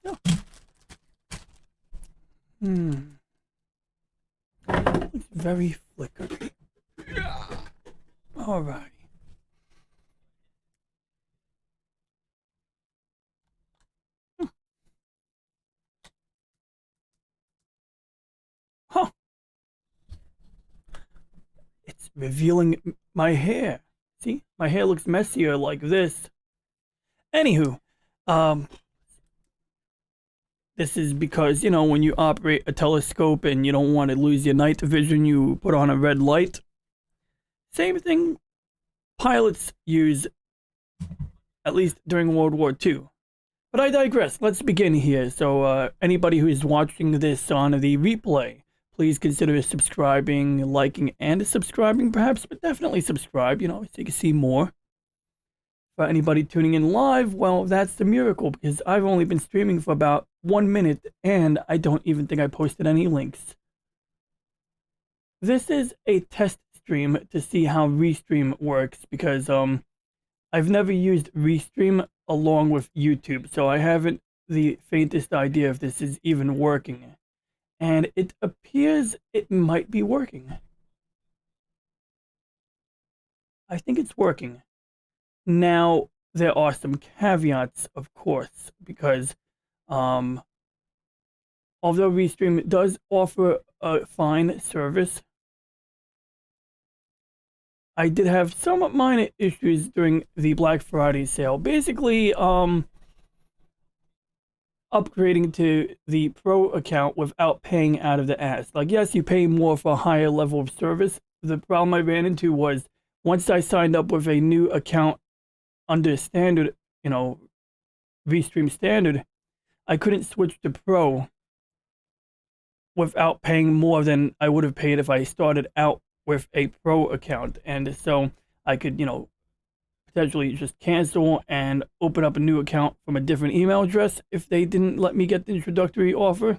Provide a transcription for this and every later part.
Oh. It's very flickery. Alrighty. Huh. It's revealing my hair. See? My hair looks messier like this. Anywho, um, this is because, you know, when you operate a telescope and you don't want to lose your night vision, you put on a red light. Same thing pilots use, at least during World War II. But I digress. Let's begin here. So, anybody who's watching this on the replay, please consider subscribing, liking, and subscribing perhaps, but definitely subscribe, you know, so you can see more. For anybody tuning in live, well, that's the miracle because I've only been streaming for about 1 minute and I don't even think I posted any links. This is a test stream to see how Restream works because I've never used Restream along with YouTube, so I haven't the faintest idea if this is even working. And it appears it might be working. I think it's working. Now, there are some caveats, of course, because although Restream does offer a fine service, I did have some minor issues during the Black Friday sale. Basically, upgrading to the Pro account without paying out of the ass. Like, yes, you pay more for a higher level of service. The problem I ran into was once I signed up with a new account under standard, you know, Restream standard, I couldn't switch to Pro without paying more than I would have paid if I started out with a Pro account. And so I could, you know, potentially just cancel and open up a new account from a different email address if they didn't let me get the introductory offer.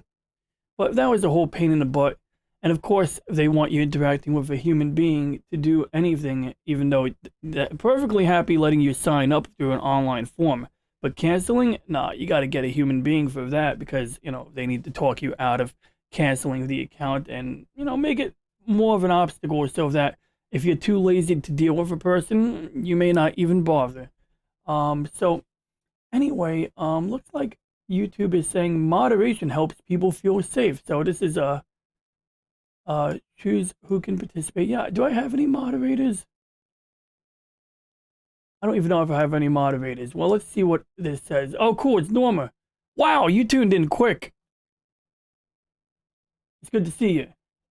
But that was a whole pain in the butt. And of course, they want you interacting with a human being to do anything, even though they're perfectly happy letting you sign up through an online form. But canceling, nah, you got to get a human being for that because, you know, they need to talk you out of canceling the account and, you know, make it more of an obstacle so that if you're too lazy to deal with a person, you may not even bother. So anyway, looks like YouTube is saying moderation helps people feel safe. So this is a choose who can participate. Yeah, do I have any moderators? I don't even know if I have any moderators. Well, let's see what this says. Oh, cool, it's Norma. Wow, you tuned in quick. It's good to see you.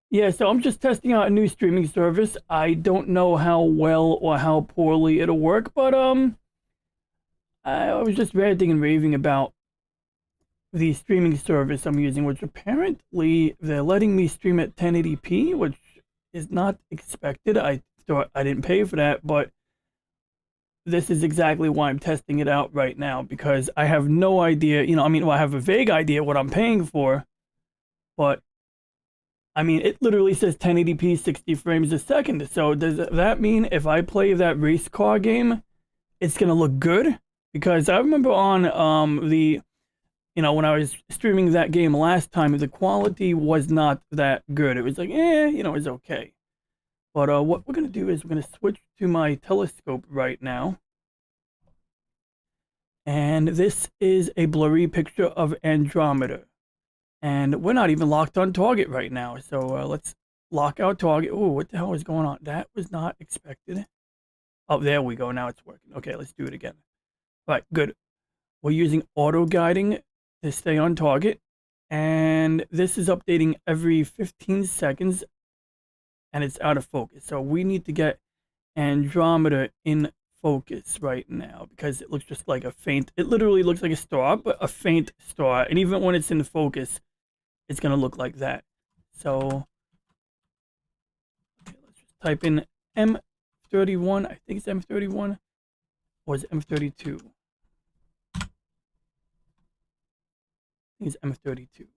Yeah, so I'm just testing out a new streaming service. I don't know how well or how poorly it'll work, but I was just ranting and raving about the streaming service I'm using, which apparently they're letting me stream at 1080p, which is not expected. I thought I didn't pay for that, but this is exactly why I'm testing it out right now because I have no idea, you know, I mean, well, I have a vague idea what I'm paying for, but I mean, it literally says 1080p 60 frames a second. So does that mean if I play that race car game, it's going to look good? Because I remember on the, you know, when I was streaming that game last time, the quality was not that good. It was like, you know, it's okay. But what we're going to do is we're going to switch to my telescope right now. And this is a blurry picture of Andromeda. And we're not even locked on target right now. So let's lock out target. Oh, what the hell is going on? That was not expected. Oh, there we go. Now it's working. Okay, let's do it again. All right, good. We're using auto guiding to stay on target. And this is updating every 15 seconds. And it's out of focus. So we need to get Andromeda in focus right now because it looks just like a faint, it literally looks like a star, but a faint star. And even when it's in focus, it's going to look like that. So okay, let's just type in M31. I think it's M31 or is it M32? I think it's M32.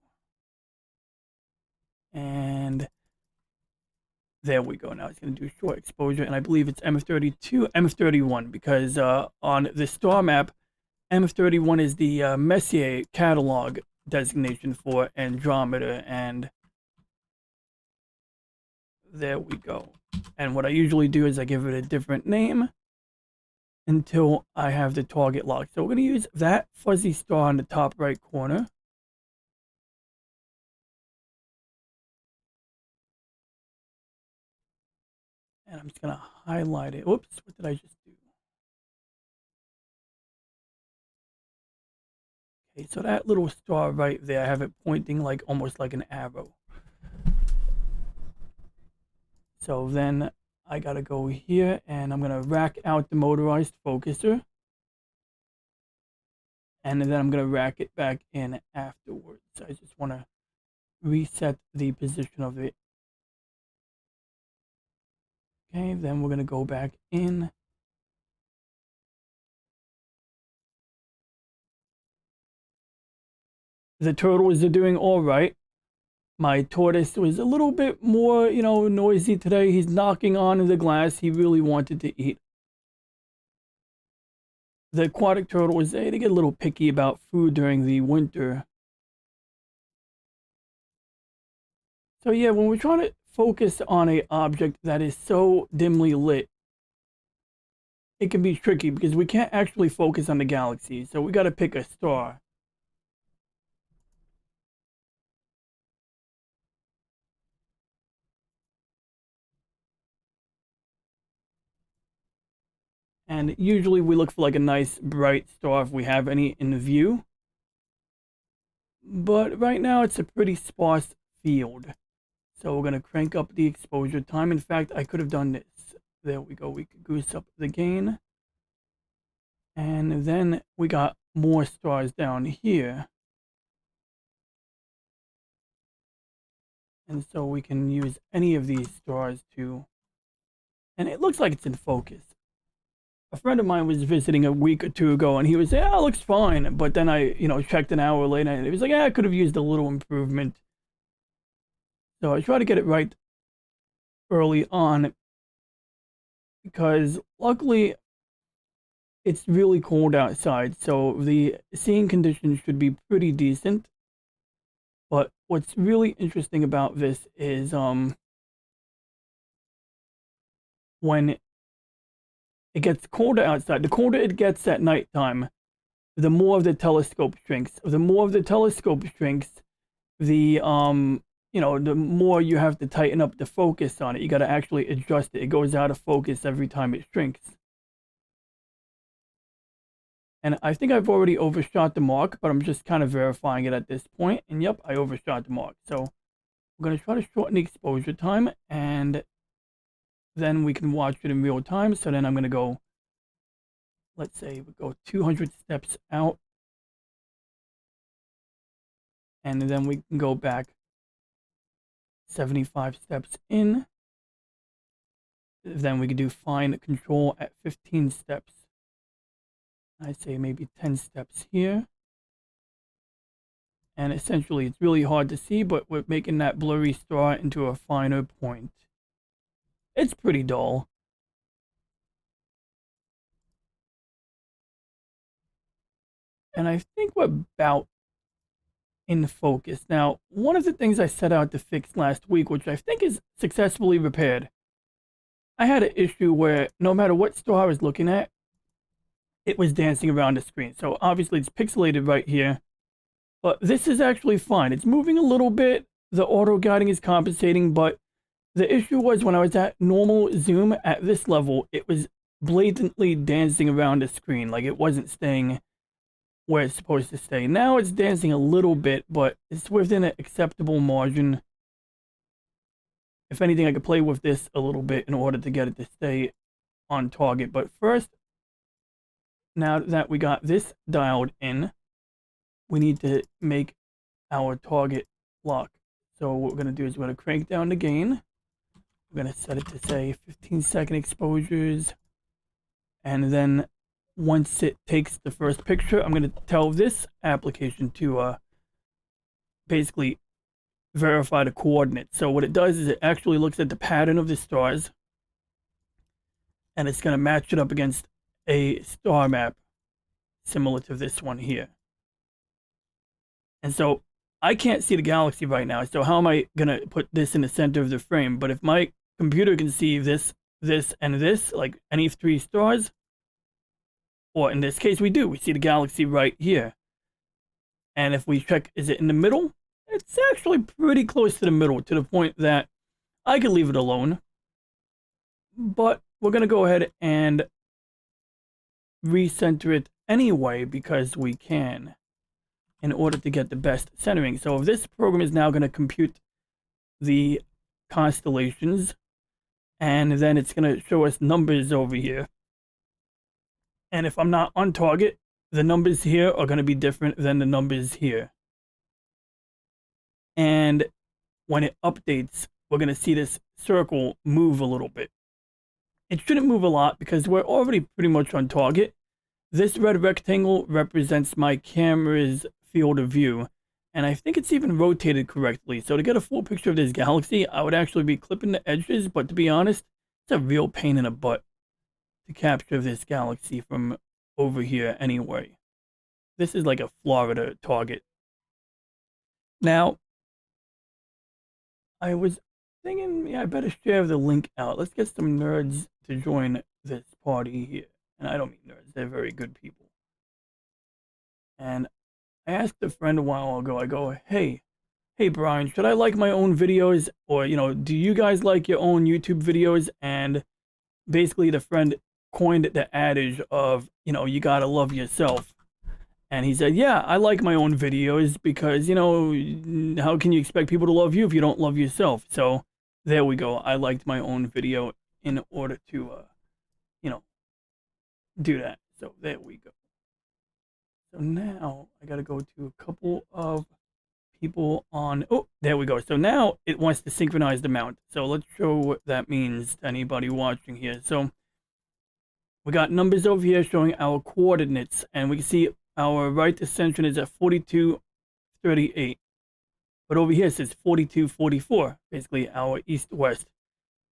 And there we go. Now it's going to do short exposure, and I believe it's M32, M31, because on the star map, M31 is the Messier catalog designation for Andromeda, and there we go. And what I usually do is I give it a different name until I have the target locked. So we're going to use that fuzzy star in the top right corner. And I'm just going to highlight it. Whoops, what did I just do? Okay, so that little star right there, I have it pointing like almost like an arrow. So then I got to go here and I'm going to rack out the motorized focuser. And then I'm going to rack it back in afterwards. I just want to reset the position of it. Okay, then we're going to go back in. The turtles are doing all right. My tortoise was a little bit more, noisy today. He's knocking on the glass. He really wanted to eat. The aquatic turtles, they get a little picky about food during the winter. So yeah, when we're trying to focus on an object that is so dimly lit, it can be tricky because we can't actually focus on the galaxy. So we got to pick a star. And usually we look for like a nice bright star if we have any in view. But right now it's a pretty sparse field. So we're going to crank up the exposure time. In fact, I could have done this. There we go. We could goose up the gain. And then we got more stars down here. And so we can use any of these stars to... And it looks like it's in focus. A friend of mine was visiting a week or two ago, and he was, yeah, it looks fine. But then I, checked an hour later, and he was like, yeah, I could have used a little improvement. So I try to get it right early on, because luckily it's really cold outside, so the seeing conditions should be pretty decent. But what's really interesting about this is when it gets colder outside, the colder it gets at nighttime, the more the telescope shrinks. The more the telescope shrinks, the the more you have to tighten up the focus on it. You got to actually adjust it. It goes out of focus every time it shrinks. And I think I've already overshot the mark, but I'm just kind of verifying it at this point. And yep, I overshot the mark. So we're going to try to shorten the exposure time, and then we can watch it in real time. So then I'm going to go, let's say we go 200 steps out. And then we can go back 75 steps in. Then we can do fine control at 15 steps. I'd say maybe 10 steps here. And essentially it's really hard to see, but we're making that blurry star into a finer point. It's pretty dull. And I think we're about in focus. Now, one of the things I set out to fix last week, which I think is successfully repaired, I had an issue where no matter what star I was looking at, it was dancing around the screen. So obviously it's pixelated right here, but this is actually fine. It's moving a little bit. The auto guiding is compensating, but the issue was when I was at normal zoom at this level, it was blatantly dancing around the screen. Like it wasn't staying where it's supposed to stay. Now it's dancing a little bit, but it's within an acceptable margin. If anything, I could play with this a little bit in order to get it to stay on target. But first, now that we got this dialed in, we need to make our target lock. So what we're going to do is we're going to crank down the gain. We're going to set it to say 15-second exposures. And then once it takes the first picture, I'm going to tell this application to basically verify the coordinates. So what it does is it actually looks at the pattern of the stars, and it's going to match it up against a star map. similar to this one here. And so I can't see the galaxy right now. So how am I going to put this in the center of the frame? But if my computer can see this, and this, like any 3 stars, or in this case we do, we see the galaxy right here. And if we check, is it in the middle? It's actually pretty close to the middle, to the point that I could leave it alone. But we're going to go ahead and recenter it anyway, because we can, in order to get the best centering. So if this program is now going to compute the constellations, and then it's going to show us numbers over here. And if I'm not on target, the numbers here are going to be different than the numbers here. And when it updates, we're going to see this circle move a little bit. It shouldn't move a lot because we're already pretty much on target. This red rectangle represents my camera's field of view, and I think it's even rotated correctly. So to get a full picture of this galaxy, I would actually be clipping the edges, but to be honest, it's a real pain in the butt to capture this galaxy from over here anyway. This is like a Florida target. Now, I was thinking, yeah, I better share the link out. Let's get some nerds to join this party here. And I don't mean nerds, they're very good people. And I asked a friend a while ago, I go, hey Brian, should I like my own videos? Or, do you guys like your own YouTube videos? And basically the friend coined the adage of, you gotta love yourself. And he said, yeah, I like my own videos because, how can you expect people to love you if you don't love yourself? So there we go. I liked my own video in order to, do that. So there we go. So now I got to go to a couple of people on, oh, there we go. So now it wants to synchronize the mount. So let's show what that means to anybody watching here. So we got numbers over here showing our coordinates, and we can see our right ascension is at 4238. But over here it says 4244, basically our east-west.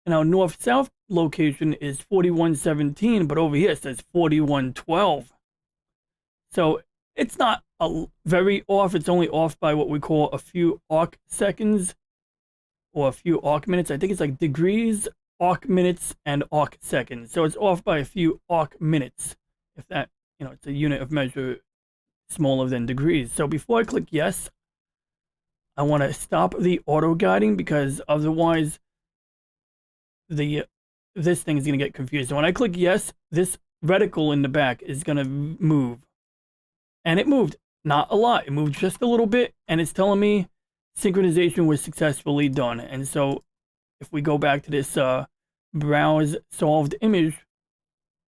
And our north-south location is 4117, but over here it says 4112. So it's not very off. It's only off by what we call a few arc seconds or a few arc minutes. I think it's like degrees, arc minutes, and arc seconds. So it's off by a few arc minutes, if that, it's a unit of measure smaller than degrees. So before I click yes, I want to stop the auto guiding because otherwise this thing is going to get confused. So when I click yes, this reticle in the back is going to move. And it moved not a lot. It moved just a little bit, and it's telling me synchronization was successfully done. And so if we go back to this browse solved image,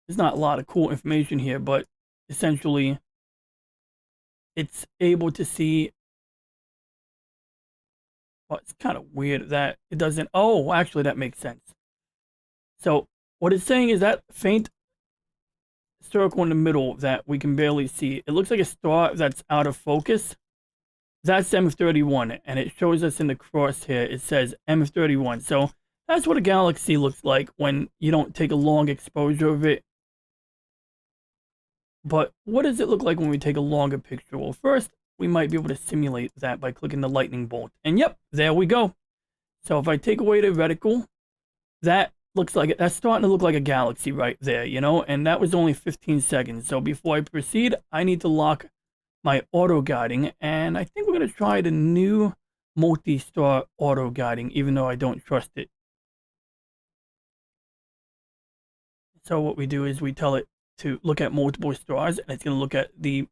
there's not a lot of cool information here, but essentially it's able to see. Well, it's kind of weird that it doesn't. Oh, actually, that makes sense. So what it's saying is that faint circle in the middle that we can barely see, it looks like a star that's out of focus. That's M31, and it shows us in the crosshair, it says M31. So that's what a galaxy looks like when you don't take a long exposure of it. But what does it look like when we take a longer picture? Well, first, we might be able to simulate that by clicking the lightning bolt. And yep, there we go. So if I take away the reticle, that looks like that's starting to look like a galaxy right there, and that was only 15 seconds. So before I proceed, I need to lock my auto guiding, and I think we're going to try the new multi-star auto guiding, even though I don't trust it. So what we do is we tell it to look at multiple stars, and it's going to look at the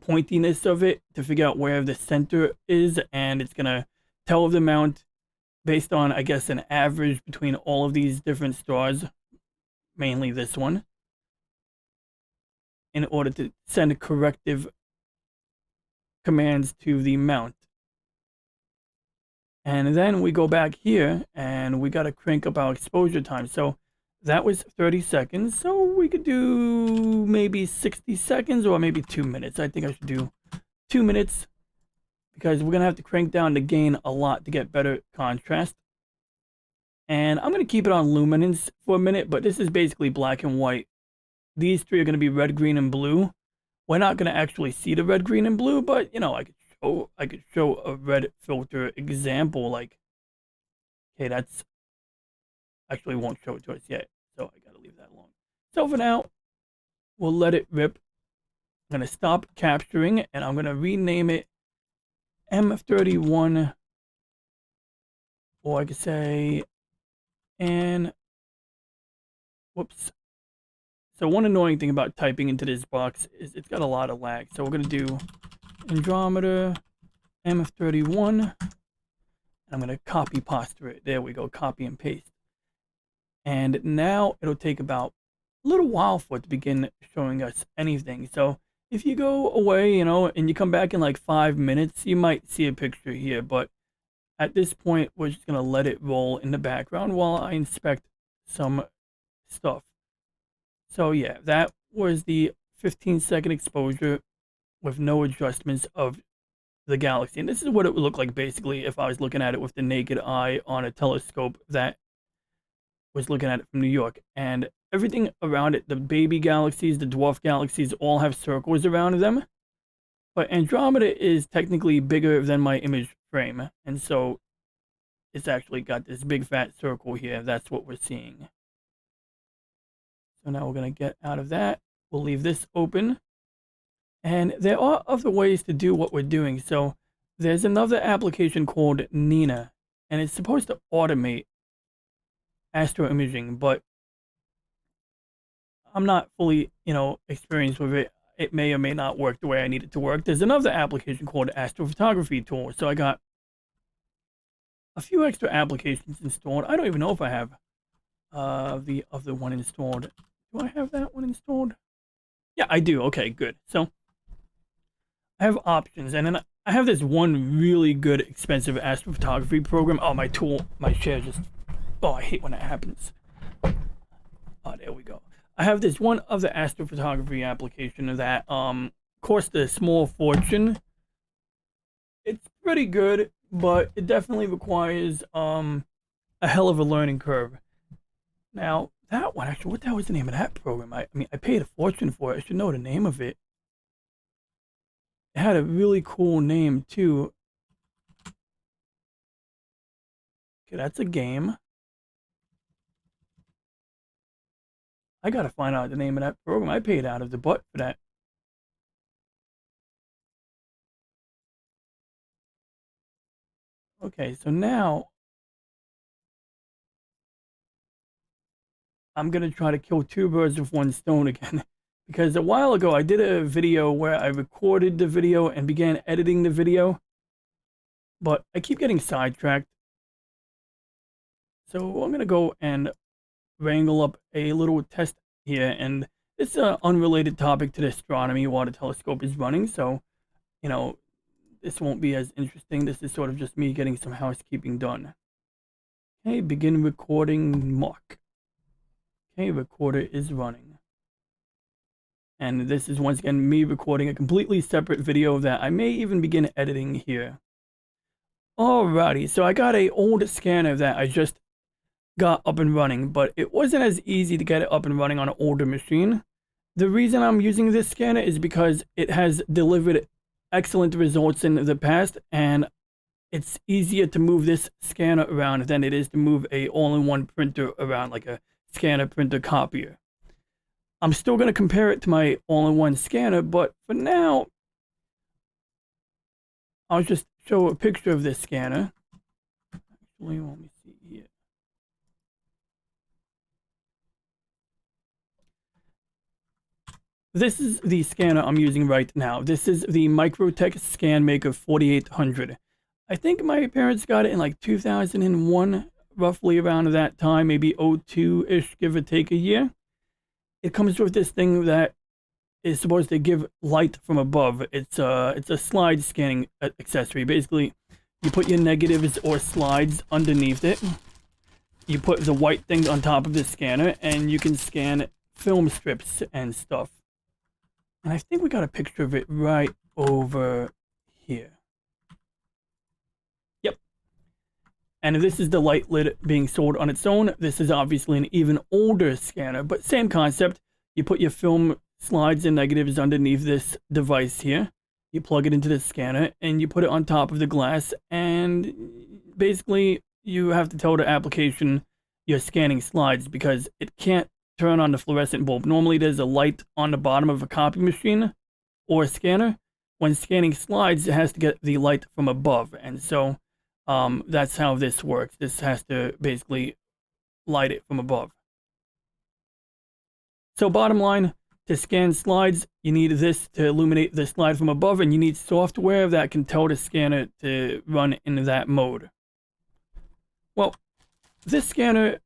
pointiness of it to figure out where the center is, and it's going to tell the amount based on, I guess, an average between all of these different stars, mainly this one, in order to send corrective commands to the mount. And then we go back here and we got to crank up our exposure time. So that was 30 seconds. So we could do maybe 60 seconds or maybe 2 minutes. I think I should do 2 minutes, because we're going to have to crank down the gain a lot to get better contrast. And I'm going to keep it on luminance for a minute, but this is basically black and white. These three are going to be red, green, and blue. we're not going to actually see the red, green, and blue, but you know, I could show a red filter example. Like, okay, that's actually won't show it to us yet, so I gotta leave that alone. So for now, we'll let it rip. I'm gonna stop capturing, and I'm gonna rename it M31, or I could say, and whoops. So one annoying thing about typing into this box is it's got a lot of lag. So we're gonna do Andromeda M31. I'm gonna copy pasta it. There we go, copy and paste. And now it'll take about a little while for it to begin showing us anything. So if you go away, you know, and you come back in like 5 minutes, you might see a picture here. But at this point, we're just gonna let it roll in the background while I inspect some stuff. So yeah, that was the 15-second exposure with no adjustments of the galaxy. And this is what it would look like basically if I was looking at it with the naked eye on a telescope that was looking at it from New York. And everything around it, the baby galaxies, the dwarf galaxies, all have circles around them. But Andromeda is technically bigger than my image frame. And so it's actually got this big fat circle here. That's what we're seeing. So now we're going to get out of that. We'll leave this open. And there are other ways to do what we're doing. So there's another application called Nina, and it's supposed to automate Astro-Imaging, but I'm not fully, you know, experienced with it. It may or may not work the way I need it to work. There's another application called Astrophotography Tool. So I got a few extra applications installed. I don't even know if I have the other one installed. Do I have that one installed? Yeah, I do. Okay, good. So I have options, and then I have this one really good, expensive astrophotography program. Oh, my chair just, oh, I hate when that happens. Oh, there we go. I have this one other astrophotography application that cost a small fortune. It's pretty good, but it definitely requires a hell of a learning curve. Now, that one, actually, what the hell was the name of that program? I mean, I paid a fortune for it. I should know the name of it. It had a really cool name, too. Okay, that's a game. I gotta find out the name of that program. I paid out of the butt for that. Okay, so now I'm gonna try to kill two birds with one stone again. Because a while ago I did a video where I recorded the video and began editing the video, but I keep getting sidetracked. So I'm gonna go and wrangle up a little test here, and it's an unrelated topic to the astronomy while the telescope is running, so, you know, this won't be as interesting. This is sort of just me getting some housekeeping done. Okay, begin recording mark. Okay, recorder is running. And this is once again me recording a completely separate video that I may even begin editing here. Alrighty, so I got an old scanner that I just got up and running, but it wasn't as easy to get it up and running on an older machine. The reason I'm using this scanner is because it has delivered excellent results in the past, and it's easier to move this scanner around than it is to move a all-in-one printer around, like a scanner printer copier. I'm still going to compare it to my all-in-one scanner, but for now, I'll just show a picture of this scanner. Actually, let me see here. This is the scanner I'm using right now. This is the Microtech ScanMaker 4800. I think my parents got it in like 2001, roughly around that time, maybe 02-ish, give or take a year. It comes with this thing that is supposed to give light from above. It's a slide scanning accessory. Basically, you put your negatives or slides underneath it. You put the white thing on top of the scanner, and you can scan film strips and stuff. And I think we got a picture of it right over here. Yep. And this is the light lid being sold on its own. This is obviously an even older scanner, but same concept. You put your film slides and negatives underneath this device here. You plug it into the scanner and you put it on top of the glass, and basically you have to tell the application you're scanning slides because it can't turn on the fluorescent bulb. Normally there's a light on the bottom of a copy machine or a scanner. When scanning slides, it has to get the light from above, and so that's how this works. This has to basically light it from above. So bottom line, to scan slides, you need this to illuminate the slide from above, and you need software that can tell the scanner to run in that mode. Well, this scanner,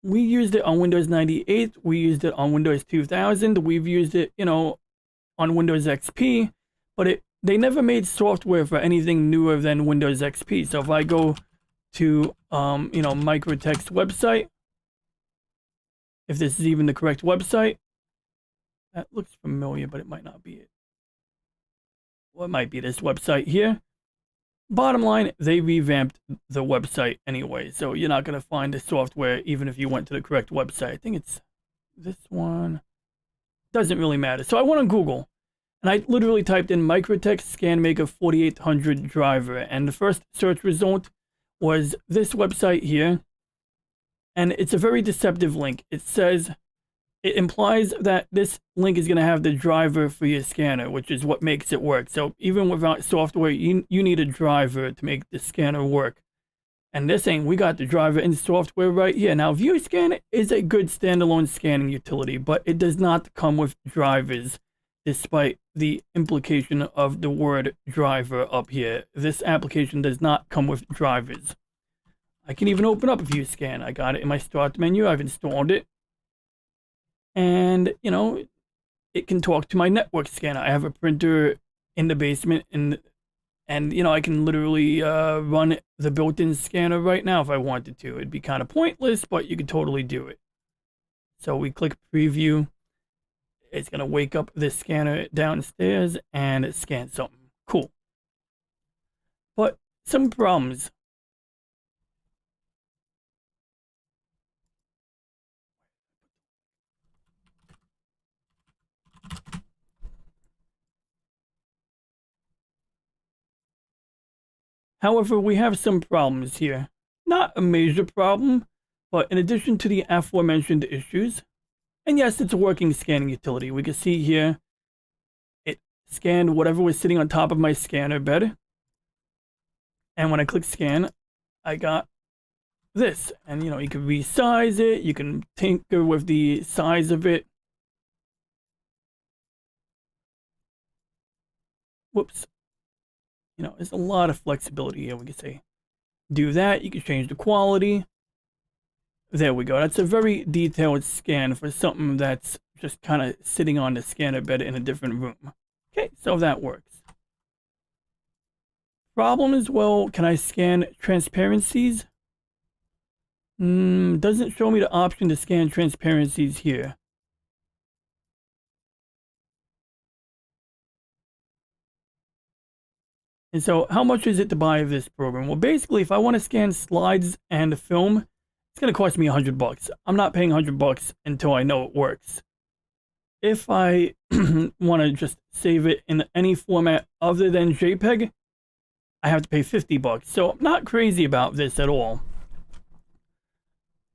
we used it on Windows 98, we used it on Windows 2000, we've used it, on Windows XP, but they never made software for anything newer than Windows XP. So if I go to, Microtech's website, if this is even the correct website, that looks familiar, but it might not be it. Well, it might be this website here. Bottom line, they revamped the website anyway, so you're not going to find the software even if you went to the correct website. I think it's this one. Doesn't really matter. So I went on Google, and I literally typed in Microtech ScanMaker 4800 driver, and the first search result was this website here, and it's a very deceptive link. It says, it implies that this link is going to have the driver for your scanner, which is what makes it work. So even without software, you need a driver to make the scanner work. And they're saying we got the driver and software right here. Now, ViewScan is a good standalone scanning utility, but it does not come with drivers, despite the implication of the word driver up here. This application does not come with drivers. I can even open up ViewScan. I got it in my start menu. I've installed it. And, it can talk to my network scanner. I have a printer in the basement, and I can literally run the built-in scanner right now if I wanted to. It'd be kind of pointless, but you could totally do it. So we click preview. It's going to wake up this scanner downstairs and it scans something. Cool. But some problems. However, we have some problems here. Not a major problem, but in addition to the aforementioned issues, and yes, it's a working scanning utility. We can see here, it scanned whatever was sitting on top of my scanner bed. And when I click scan, I got this. And, you can resize it. You can tinker with the size of it. Whoops. There's a lot of flexibility here. We can say, do that. You can change the quality. There we go. That's a very detailed scan for something that's just kind of sitting on the scanner bed in a different room. Okay, so that works. Problem is, well, can I scan transparencies? Doesn't show me the option to scan transparencies here. And so how much is it to buy this program? Well, basically, if I want to scan slides and film, it's going to cost me $100. I'm not paying $100 until I know it works. If I want to just save it in any format other than JPEG, I have to pay $50. So I'm not crazy about this at all.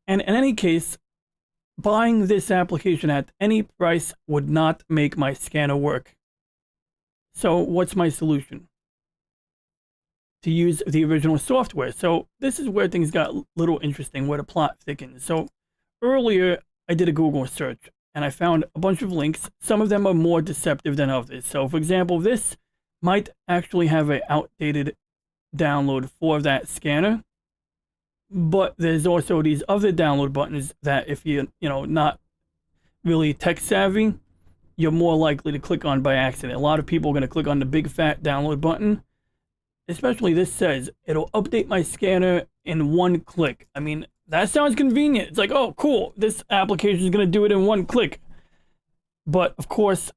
And in any case, buying this application at any price would not make my scanner work. So what's my solution? To use the original software. So this is where things got a little interesting, where the plot thickens. So earlier I did a Google search and I found a bunch of links. Some of them are more deceptive than others. So for example, this might actually have an outdated download for that scanner, but there's also these other download buttons that if you're not really tech savvy, you're more likely to click on by accident. A lot of people are going to click on the big fat download button. Especially this says, it'll update my scanner in one click. I mean, that sounds convenient. It's like, oh, cool. This application is going to do it in one click. But, of course,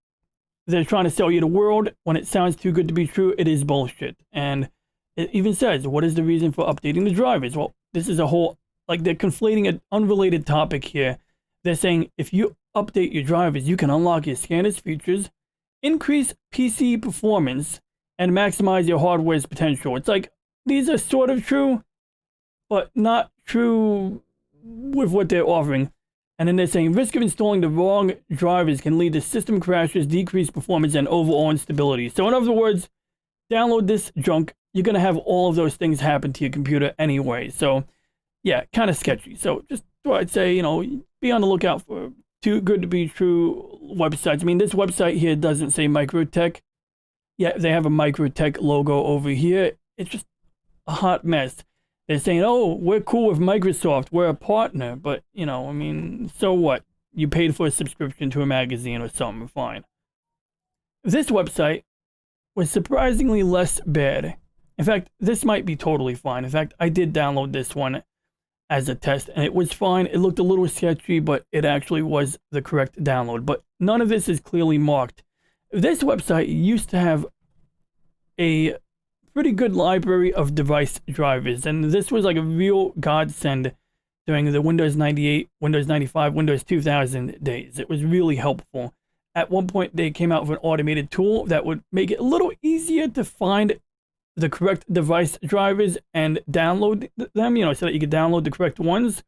they're trying to sell you the world. When it sounds too good to be true, it is bullshit. And it even says, what is the reason for updating the drivers? Well, this is a whole, like, they're conflating an unrelated topic here. They're saying, if you update your drivers, you can unlock your scanner's features, increase PC performance, and maximize your hardware's potential. It's like these are sort of true, but not true with what they're offering. And then they're saying risk of installing the wrong drivers can lead to system crashes, decreased performance, and overall instability. So in other words, download this junk. You're going to have all of those things happen to your computer anyway. So yeah, kind of sketchy. So just what I'd say, be on the lookout for too good to be true websites. I mean, this website here doesn't say Microtech. Yeah, they have a Microtech logo over here. It's just a hot mess. They're saying, oh, we're cool with Microsoft. We're a partner. But, I mean, so what? You paid for a subscription to a magazine or something. Fine. This website was surprisingly less bad. In fact, this might be totally fine. In fact, I did download this one as a test, and it was fine. It looked a little sketchy, but it actually was the correct download. But none of this is clearly marked. This website used to have a pretty good library of device drivers, and this was like a real godsend during the Windows 98, Windows 95, Windows 2000 days. It was really helpful. At one point, they came out with an automated tool that would make it a little easier to find the correct device drivers and download them, so that you could download the correct ones.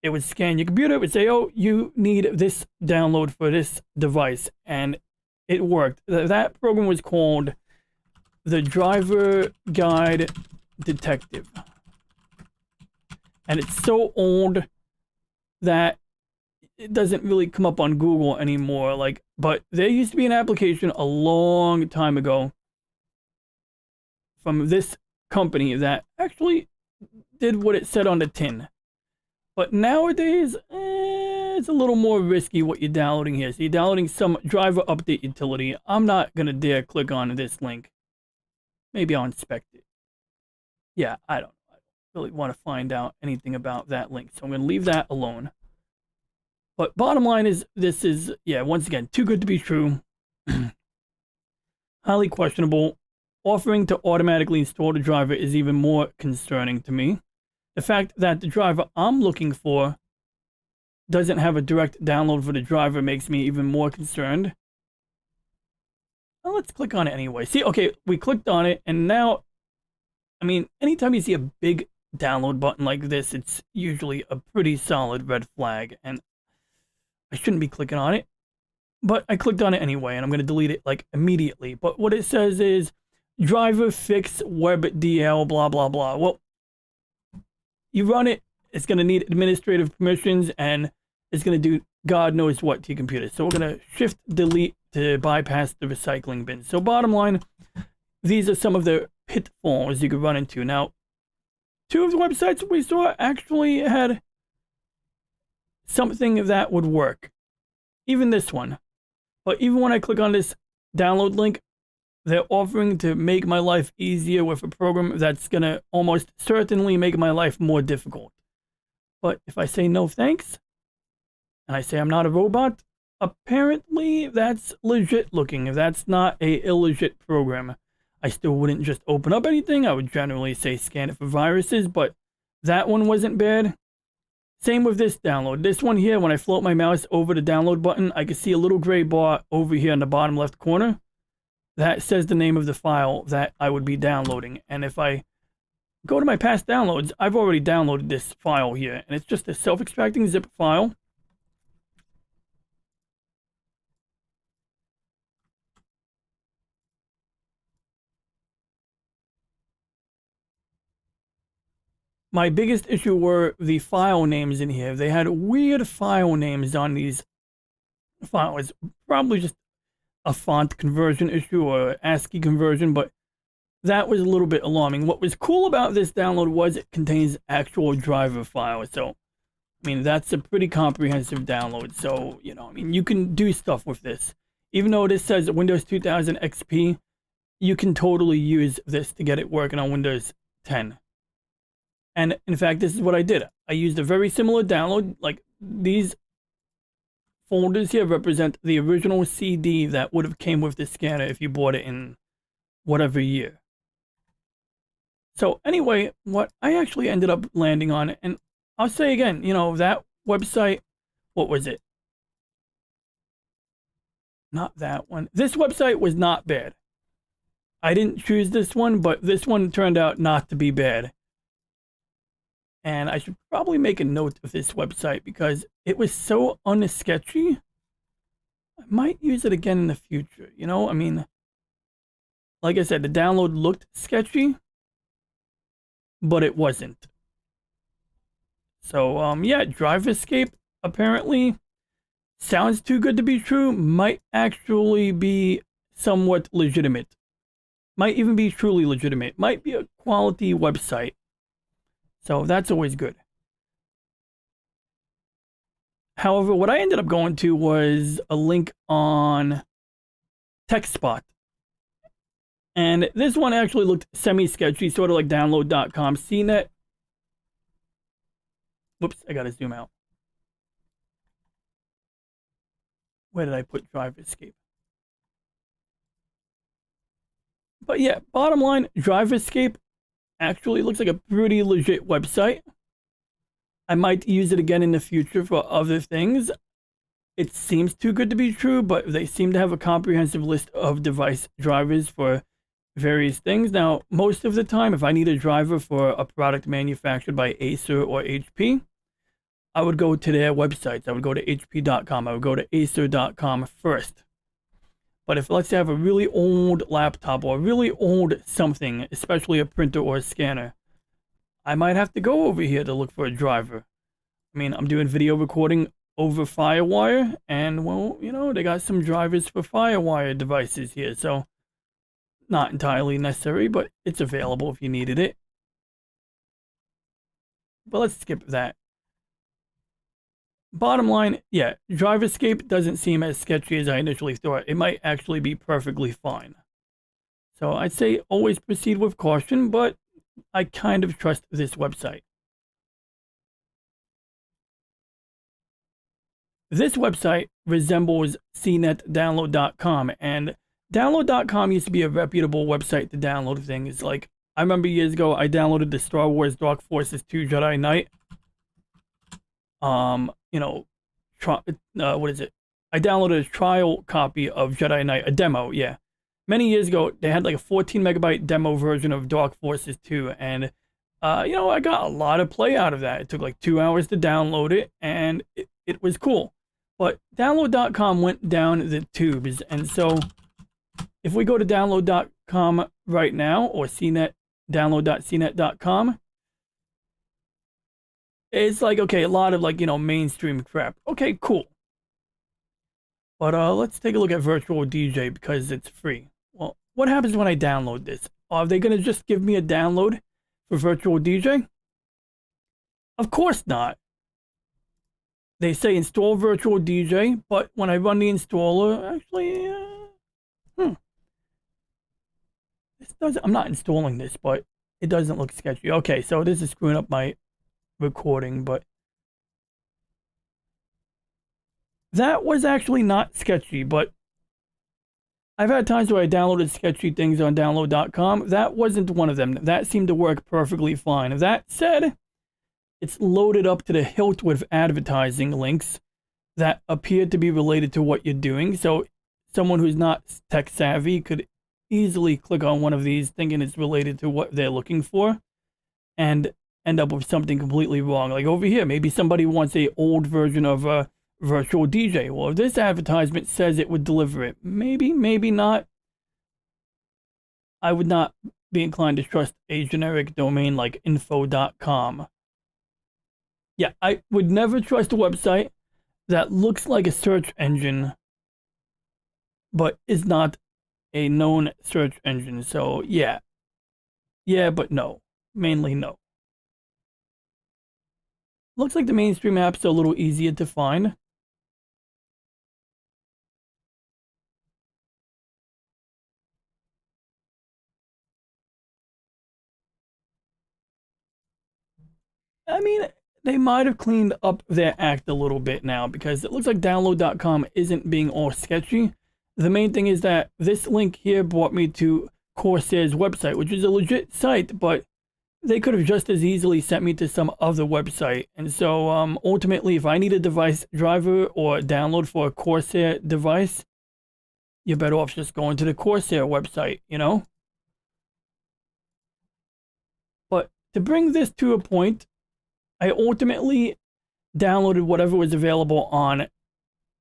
It would scan your computer. It would say, oh, you need this download for this device, and it worked. That program was called the Driver Guide Detective. And it's so old that it doesn't really come up on Google anymore. But there used to be an application a long time ago from this company that actually did what it said on the tin. But nowadays, it's a little more risky what you're downloading here. So you're downloading some driver update utility. I'm not going to dare click on this link. Maybe I'll inspect it. Yeah, I don't really want to find out anything about that link. So I'm going to leave that alone. But bottom line is, this is, once again, too good to be true. Highly questionable. Offering to automatically install the driver is even more concerning to me. The fact that the driver I'm looking for doesn't have a direct download for the driver makes me even more concerned. Well, let's click on it anyway. See, okay, we clicked on it, and now, I mean, anytime you see a big download button like this, it's usually a pretty solid red flag, and I shouldn't be clicking on it. But I clicked on it anyway, and I'm going to delete it, immediately. But what it says is, driver fix WebDL, blah, blah, blah. Well, you run it, it's going to need administrative permissions, and it's going to do God knows what to your computer. So we're going to shift delete to bypass the recycling bin. So bottom line, these are some of the pitfalls you could run into. Now, two of the websites we saw actually had something that would work. Even this one. But even when I click on this download link, they're offering to make my life easier with a program that's going to almost certainly make my life more difficult. But if I say no thanks, and I say I'm not a robot, apparently that's legit looking. If that's not a illegit program, I still wouldn't just open up anything. I would generally say scan it for viruses, but that one wasn't bad. Same with this download. This one here, when I float my mouse over the download button, I can see a little gray bar over here in the bottom left corner. That says the name of the file that I would be downloading. And if I go to my past downloads, I've already downloaded this file here, and it's just a self-extracting zip file. My biggest issue were the file names in here. They had weird file names on these files. Probably just a font conversion issue or ASCII conversion, but that was a little bit alarming. What was cool about this download was it contains actual driver files. So, I mean, that's a pretty comprehensive download. So, I mean, you can do stuff with this. Even though this says Windows 2000 XP, you can totally use this to get it working on Windows 10. And in fact, this is what I did. I used a very similar download. Like, these folders here represent the original CD that would have came with the scanner if you bought it in whatever year. So anyway, what I actually ended up landing on, and I'll say again, that website, what was it? not that one. This website was not bad. I didn't choose this one, but this one turned out not to be bad. And I should probably make a note of this website because it was so unsketchy. I might use it again in the future. You know, I mean, like I said, the download looked sketchy, but it wasn't. So, yeah, Drive Escape apparently sounds too good to be true. Might actually be somewhat legitimate. Might even be truly legitimate. Might be a quality website. So that's always good. However, what I ended up going to was a link on TechSpot. And this one actually looked semi-sketchy, sort of like download.com. CNET. Whoops, I gotta zoom out. Where did I put Drive Escape? But yeah, bottom line, Drive Escape actually looks like a pretty legit website. I might use it again in the future for other things. It seems too good to be true, but they seem to have a comprehensive list of device drivers for various things. Now, most of the time, if I need a driver for a product manufactured by Acer or HP, I would go to their websites. I would go to HP.com. I would go to Acer.com first. But if, let's say, I have a really old laptop or a really old something, especially a printer or a scanner, I might have to go over here to look for a driver. I mean, I'm doing video recording over FireWire, and, well, you know, they got some drivers for FireWire devices here, so not entirely necessary, but it's available if you needed it. But let's skip that. Bottom line, yeah, Drive Escape doesn't seem as sketchy as I initially thought. It might actually be perfectly fine. So I'd say always proceed with caution, but I kind of trust this website. This website resembles cnetdownload.com, and download.com used to be a reputable website to download things. Like, I remember years ago, I downloaded the Star Wars Dark Forces 2 Jedi Knight. You know, what is it? I downloaded a trial copy of Jedi Knight, a demo, yeah. Many years ago, they had like a 14 megabyte demo version of Dark Forces 2, and, you know, I got a lot of play out of that. It took like 2 hours to download it, and it was cool. But download.com went down the tubes, and so if we go to download.com right now, or CNET, download.cnet.com, it's like, okay, a lot of, like, you know, mainstream crap. Okay, cool. But let's take a look at Virtual DJ because it's free. Well, what happens when I download this? Are they going to just give me a download for Virtual DJ? Of course not. They say install Virtual DJ, but when I run the installer, actually, this doesn't, I'm not installing this, but it doesn't look sketchy. Okay, so this is screwing up my recording, but that was actually not sketchy. But I've had times where I downloaded sketchy things on download.com. That wasn't one of them. That seemed to work perfectly fine. That said, it's loaded up to the hilt with advertising links that appear to be related to what you're doing. So someone who's not tech savvy could easily click on one of these thinking it's related to what they're looking for and end up with something completely wrong. Like over here, maybe somebody wants a old version of Virtual DJ. Well, if this advertisement says it would deliver it, maybe, maybe not. I would not be inclined to trust a generic domain like info.com. Yeah, I would never trust a website that looks like a search engine, but is not a known search engine. So, yeah. Yeah, but no. Mainly no. Looks like the mainstream apps are a little easier to find. I mean, they might have cleaned up their act a little bit now because it looks like download.com isn't being all sketchy. The main thing is that this link here brought me to Corsair's website, which is a legit site, but they could have just as easily sent me to some other website. And so ultimately, if I need a device driver or download for a Corsair device, you're better off just going to the Corsair website, you know? But to bring this to a point, I ultimately downloaded whatever was available on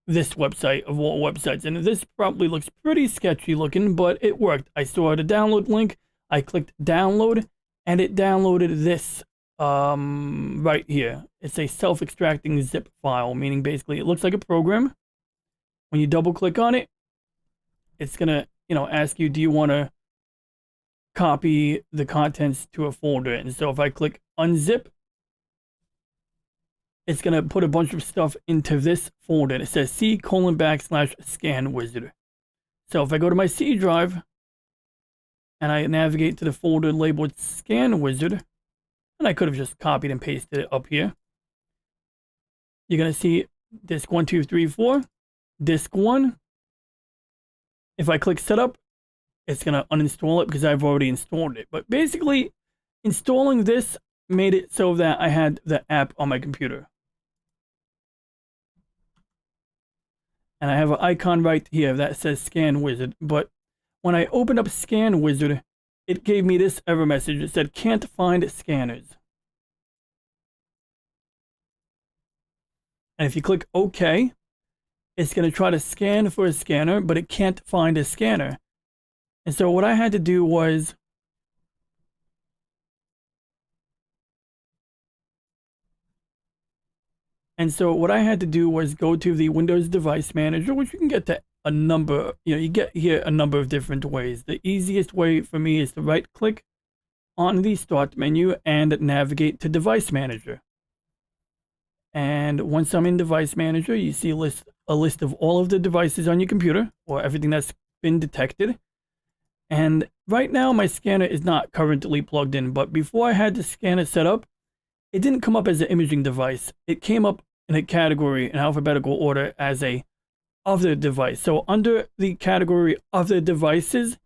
this website of all websites. And this probably looks pretty sketchy looking, but it worked. I saw the download link. I clicked download and it downloaded this right here. It's a self-extracting zip file, meaning basically it looks like a program. When you double click on it, it's gonna, ask you, do you want to copy the contents to a folder? And so if I click unzip, it's gonna put a bunch of stuff into this folder. It says C:\scan wizard. So if I go to my C drive and I navigate to the folder labeled scan wizard, and I could have just copied and pasted it up here, you're gonna see disk 1, 2, 3, 4, disk 1. If I click setup, it's gonna uninstall it because I've already installed it. But basically, installing this made it so that I had the app on my computer. And I have an icon right here that says Scan Wizard. But when I opened up Scan Wizard, it gave me this error message. It said, can't find scanners. And if you click OK, it's going to try to scan for a scanner, but it can't find a scanner. And so what I had to do was go to the Windows Device Manager, which you can get to a number, you get here a number of different ways. The easiest way for me is to right click on the Start menu and navigate to Device Manager. And once I'm in Device Manager, you see a list of all of the devices on your computer, or everything that's been detected. And right now my scanner is not currently plugged in, but before I had the scanner set up, it didn't come up as an imaging device. It came up in a category in alphabetical order as a other device. So under the category other devices,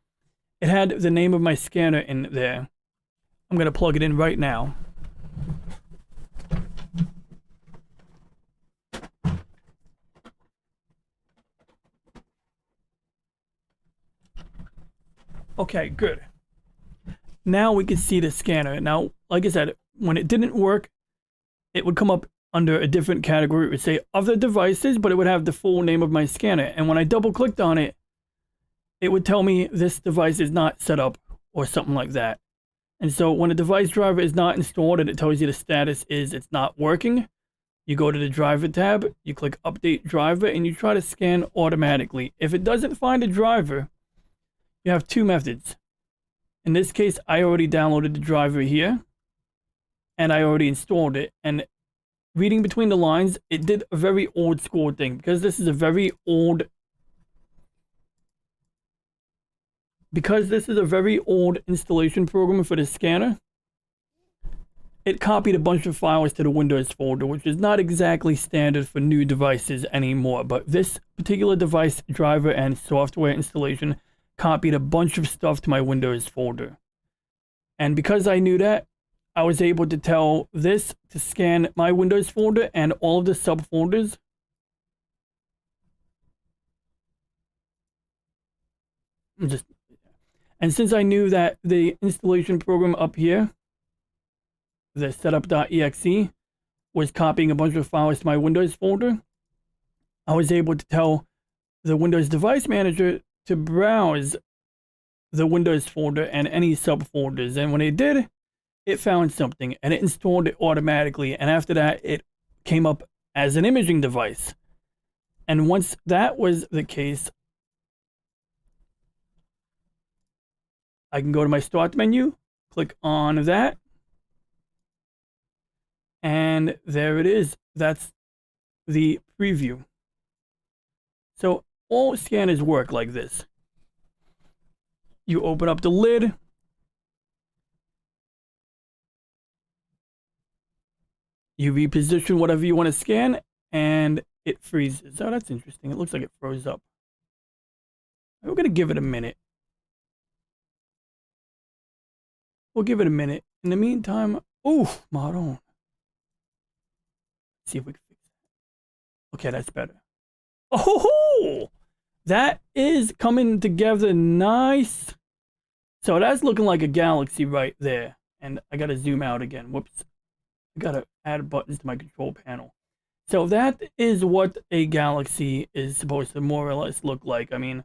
it had the name of my scanner in there. I'm going to plug it in right now. Okay, good. Now we can see the scanner. Now, like I said, when it didn't work, it would come up under a different category. It would say other devices, but it would have the full name of my scanner. And when I double clicked on it, it would tell me this device is not set up or something like that. And so when a device driver is not installed and it tells you the status is it's not working, you go to the driver tab, you click update driver, and you try to scan automatically. If it doesn't find a driver, you have two methods. In this case, I already downloaded the driver here and I already installed it. And reading between the lines, it did a very old school thing because this is a very old installation program for the scanner. It copied a bunch of files to the Windows folder, which is not exactly standard for new devices anymore. But this particular device driver and software installation copied a bunch of stuff to my Windows folder. And because I knew that, I was able to tell this to scan my Windows folder and all of the subfolders. And since I knew that the installation program up here, the setup.exe, was copying a bunch of files to my Windows folder, I was able to tell the Windows Device Manager to browse the Windows folder and any subfolders. And when it did, it found something and it installed it automatically. And after that, it came up as an imaging device. And once that was the case, I can go to my Start menu, click on that, and there it is. That's the preview. So all scanners work like this. You open up the lid. You reposition whatever you want to scan, and it freezes. Oh, that's interesting. It looks like it froze up. We're going to give it a minute. We'll give it a minute. In the meantime, oh, Maron. See if we can fix it. Okay, that's better. Oh, That is coming together nice. So that's looking like a galaxy right there. And I gotta zoom out again. Whoops. I gotta add buttons to my control panel. So that is what a galaxy is supposed to more or less look like. I mean,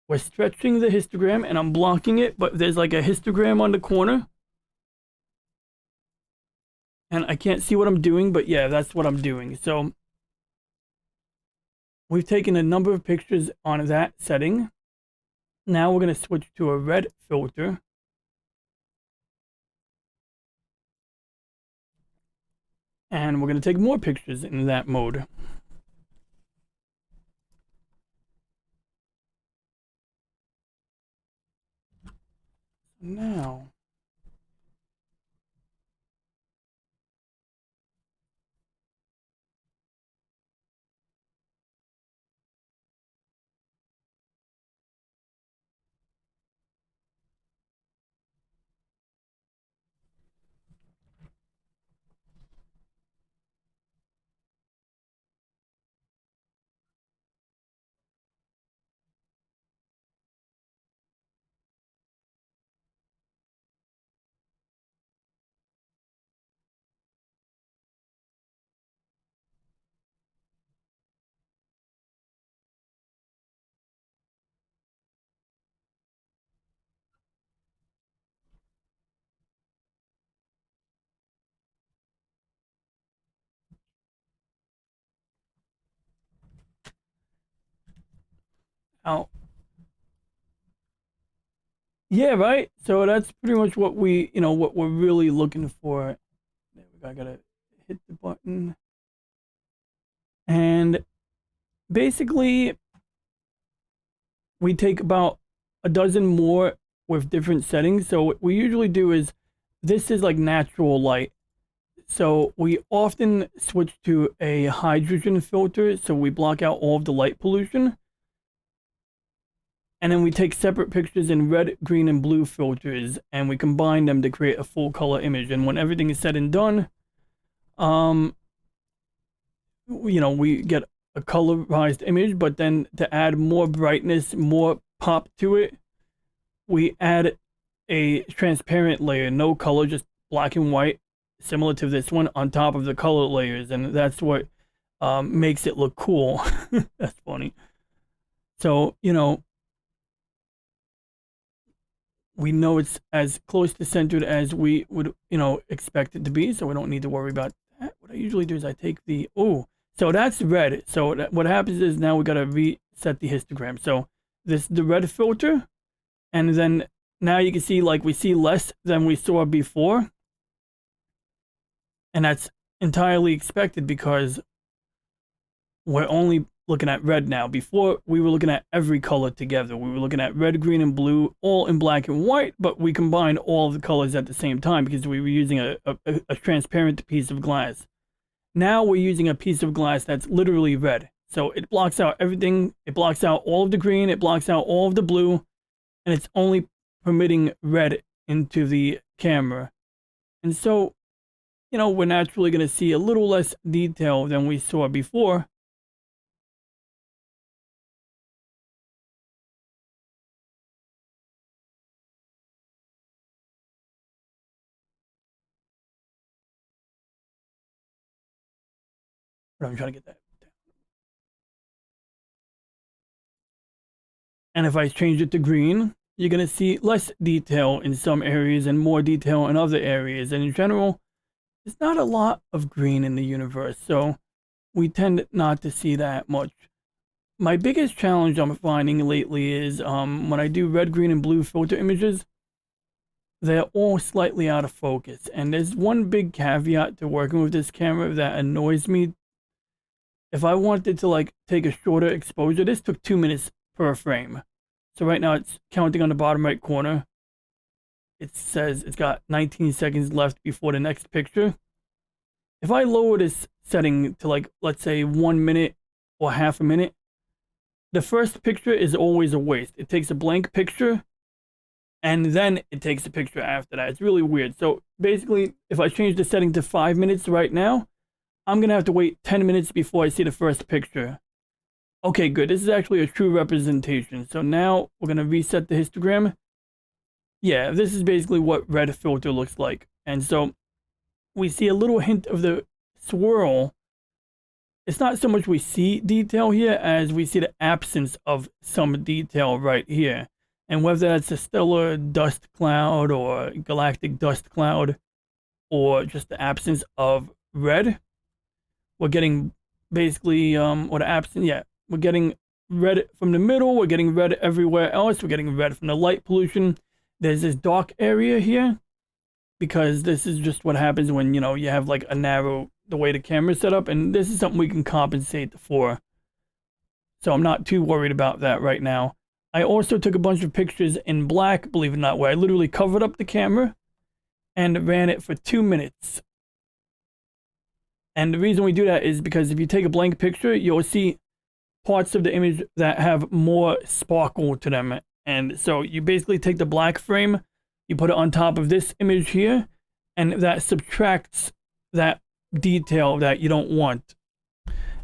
we're stretching the histogram and I'm blocking it, but there's like a histogram on the corner. And I can't see what I'm doing, but yeah, that's what I'm doing. So we've taken a number of pictures on that setting. Now we're going to switch to a red filter. And we're going to take more pictures in that mode. Now, oh, yeah, right. So that's pretty much what what we're really looking for. There we go. I gotta hit the button. And basically, we take about a dozen more with different settings. So what we usually do is, this is like natural light. So we often switch to a hydrogen filter. So we block out all of the light pollution. And then we take separate pictures in red, green, and blue filters, and we combine them to create a full color image. And when everything is said and done, we get a colorized image, but then to add more brightness, more pop to it, we add a transparent layer, no color, just black and white, similar to this one, on top of the color layers. And that's what makes it look cool. That's funny. So, we know it's as close to centered as we would, expect it to be, so we don't need to worry about that. What I usually do is I take so that's red. So what happens is now we got to reset the histogram. So this is the red filter, and then now you can see we see less than we saw before, and that's entirely expected because we're only looking at red now. Before, we were looking at every color together. We were looking at red, green, and blue, all in black and white, but we combined all of the colors at the same time because we were using a transparent piece of glass. Now we're using a piece of glass that's literally red. So it blocks out everything. It blocks out all of the green. It blocks out all of the blue. And it's only permitting red into the camera. And so, we're naturally going to see a little less detail than we saw before. But I'm trying to get that down. And if I change it to green, you're going to see less detail in some areas and more detail in other areas. And in general, there's not a lot of green in the universe, so we tend not to see that much. My biggest challenge I'm finding lately is when I do red, green, and blue filter images, they're all slightly out of focus. And there's one big caveat to working with this camera that annoys me. If I wanted to take a shorter exposure, this took 2 minutes per frame. So right now it's counting on the bottom right corner. It says it's got 19 seconds left before the next picture. If I lower this setting to let's say 1 minute or half a minute, the first picture is always a waste. It takes a blank picture and then it takes a picture after that. It's really weird. So basically, if I change the setting to 5 minutes right now, I'm going to have to wait 10 minutes before I see the first picture. Okay, good. This is actually a true representation. So now we're going to reset the histogram. Yeah, this is basically what red filter looks like. And so we see a little hint of the swirl. It's not so much we see detail here as we see the absence of some detail right here. And whether that's a stellar dust cloud or galactic dust cloud or just the absence of red, we're getting basically or the absence, yeah, we're getting red from the middle, we're getting red everywhere else, we're getting red from the light pollution. There's this dark area here because this is just what happens when, you know, you have like a narrow, the way the camera's set up, and this is something we can compensate for. So I'm not too worried about that right now. I also took a bunch of pictures in black, believe it or not, where I literally covered up the camera and ran it for 2 minutes. And the reason we do that is because if you take a blank picture, you'll see parts of the image that have more sparkle to them. And so you basically take the black frame, you put it on top of this image here, and that subtracts that detail that you don't want.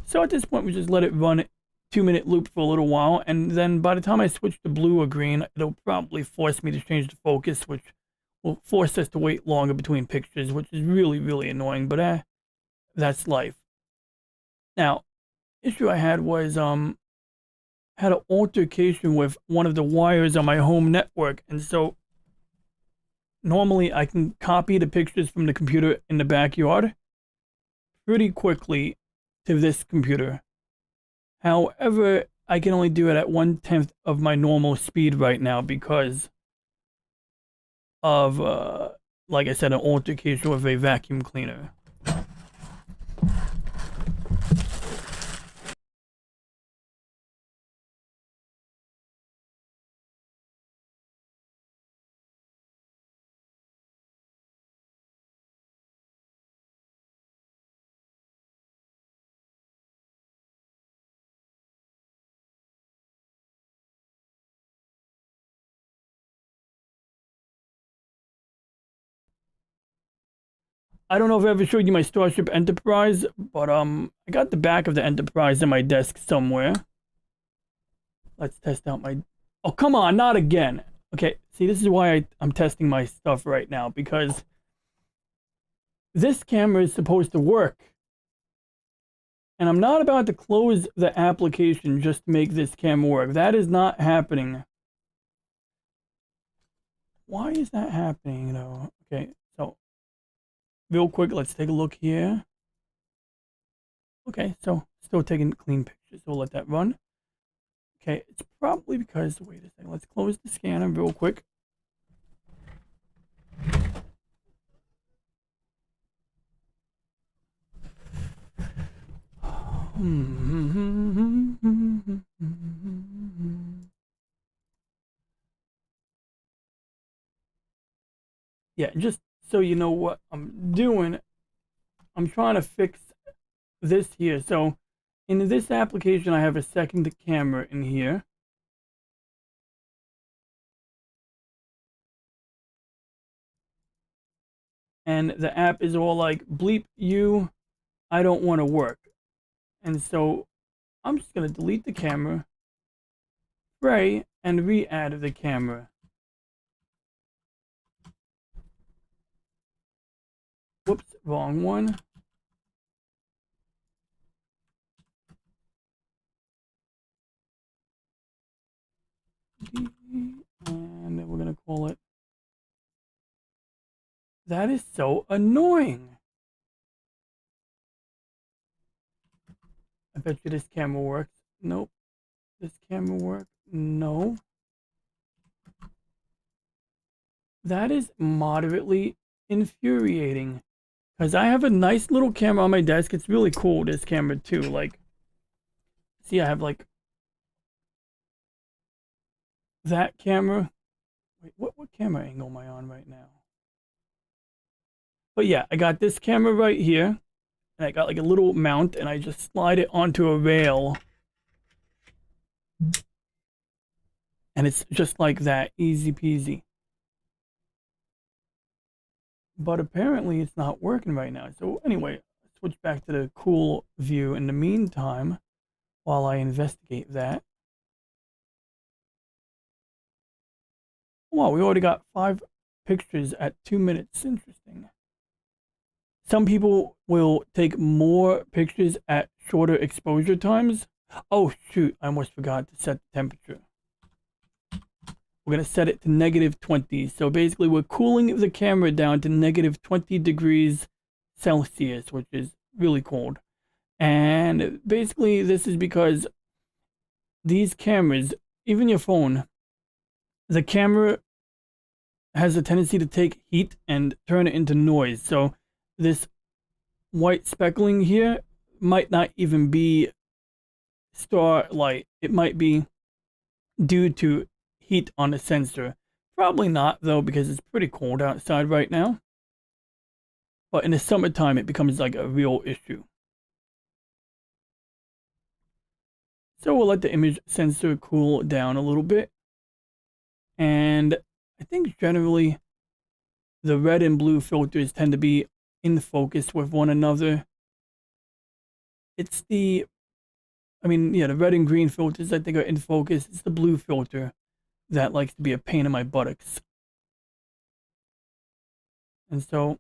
So at this point, we just let it run 2-minute loop for a little while, and then by the time I switch to blue or green, it'll probably force me to change the focus, which will force us to wait longer between pictures, which is really, really annoying, but that's life. Now, issue I had was had an altercation with one of the wires on my home network, and so normally I can copy the pictures from the computer in the backyard pretty quickly to this computer. However, I can only do it at 1/10 of my normal speed right now because of, like I said, an altercation with a vacuum cleaner. I don't know if I ever showed you my Starship Enterprise, but I got the back of the Enterprise on my desk somewhere. Let's test out my... Oh, come on, not again. Okay, see, this is why I'm testing my stuff right now, because this camera is supposed to work. And I'm not about to close the application just to make this camera work. That is not happening. Why is that happening, though? Okay, so real quick, let's take a look here. Okay, so still taking clean pictures, so we'll let that run. Okay, it's probably because, wait a second, let's close the scanner real quick. Yeah, just so you know what I'm doing, I'm trying to fix this here. So in this application, I have a second camera in here. And the app is all like, bleep you, I don't want to work. And so I'm just going to delete the camera, spray, and re-add the camera. Whoops, wrong one. And we're going to call it. That is so annoying. I bet you this camera works. Nope. This camera works. No. That is moderately infuriating. Because I have a nice little camera on my desk. It's really cool, this camera too. Like, see, I have like that camera. Wait, what camera angle am I on right now? But yeah, I got this camera right here. And I got like a little mount and I just slide it onto a rail. And it's just like that, easy peasy. But apparently it's not working right now. So anyway, switch back to the cool view. In the meantime, while I investigate that. Wow, we already got 5 pictures at 2 minutes. Interesting. Some people will take more pictures at shorter exposure times. Oh, shoot, I almost forgot to set the temperature. We're going to set it to -20. So basically, we're cooling the camera down to -20 degrees Celsius, which is really cold. And basically, this is because these cameras, even your phone, the camera has a tendency to take heat and turn it into noise. So this white speckling here might not even be starlight. It might be due to heat on the sensor. Probably not, though, because it's pretty cold outside right now. But in the summertime, it becomes like a real issue. So we'll let the image sensor cool down a little bit. And I think generally the red and blue filters tend to be in focus with one another. It's the red and green filters I think are in focus. It's the blue filter that likes to be a pain in my buttocks. And so,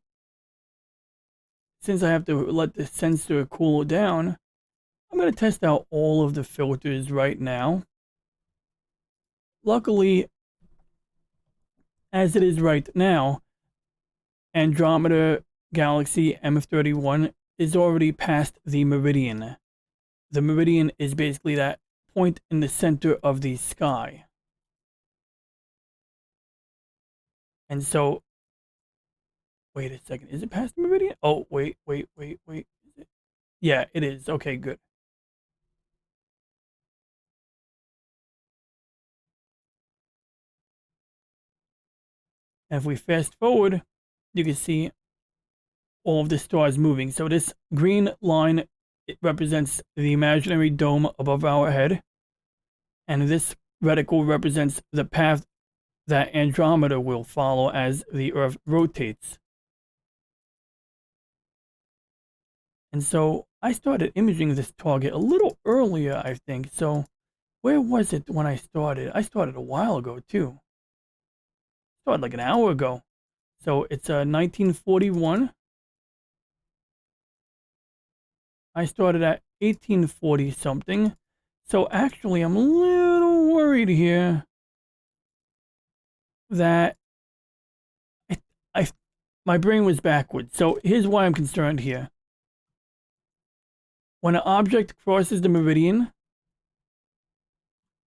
since I have to let the sensor cool down, I'm going to test out all of the filters right now. Luckily, as it is right now, Andromeda Galaxy M31 is already past the meridian. The meridian is basically that point in the center of the sky. And so, wait a second, is it past the meridian? Oh, wait. Is it? Yeah, it is. Okay, good. And if we fast forward, you can see all of the stars moving. So this green line, it represents the imaginary dome above our head. And this reticle represents the path that Andromeda will follow as the Earth rotates. And so I started imaging this target a little earlier, I think. So where was it when I started? I started a while ago, too. Started like an hour ago. So it's 1941. I started at 1840 something. So actually, I'm a little worried here that my brain was backwards. So here's why I'm concerned here. When an object crosses the meridian,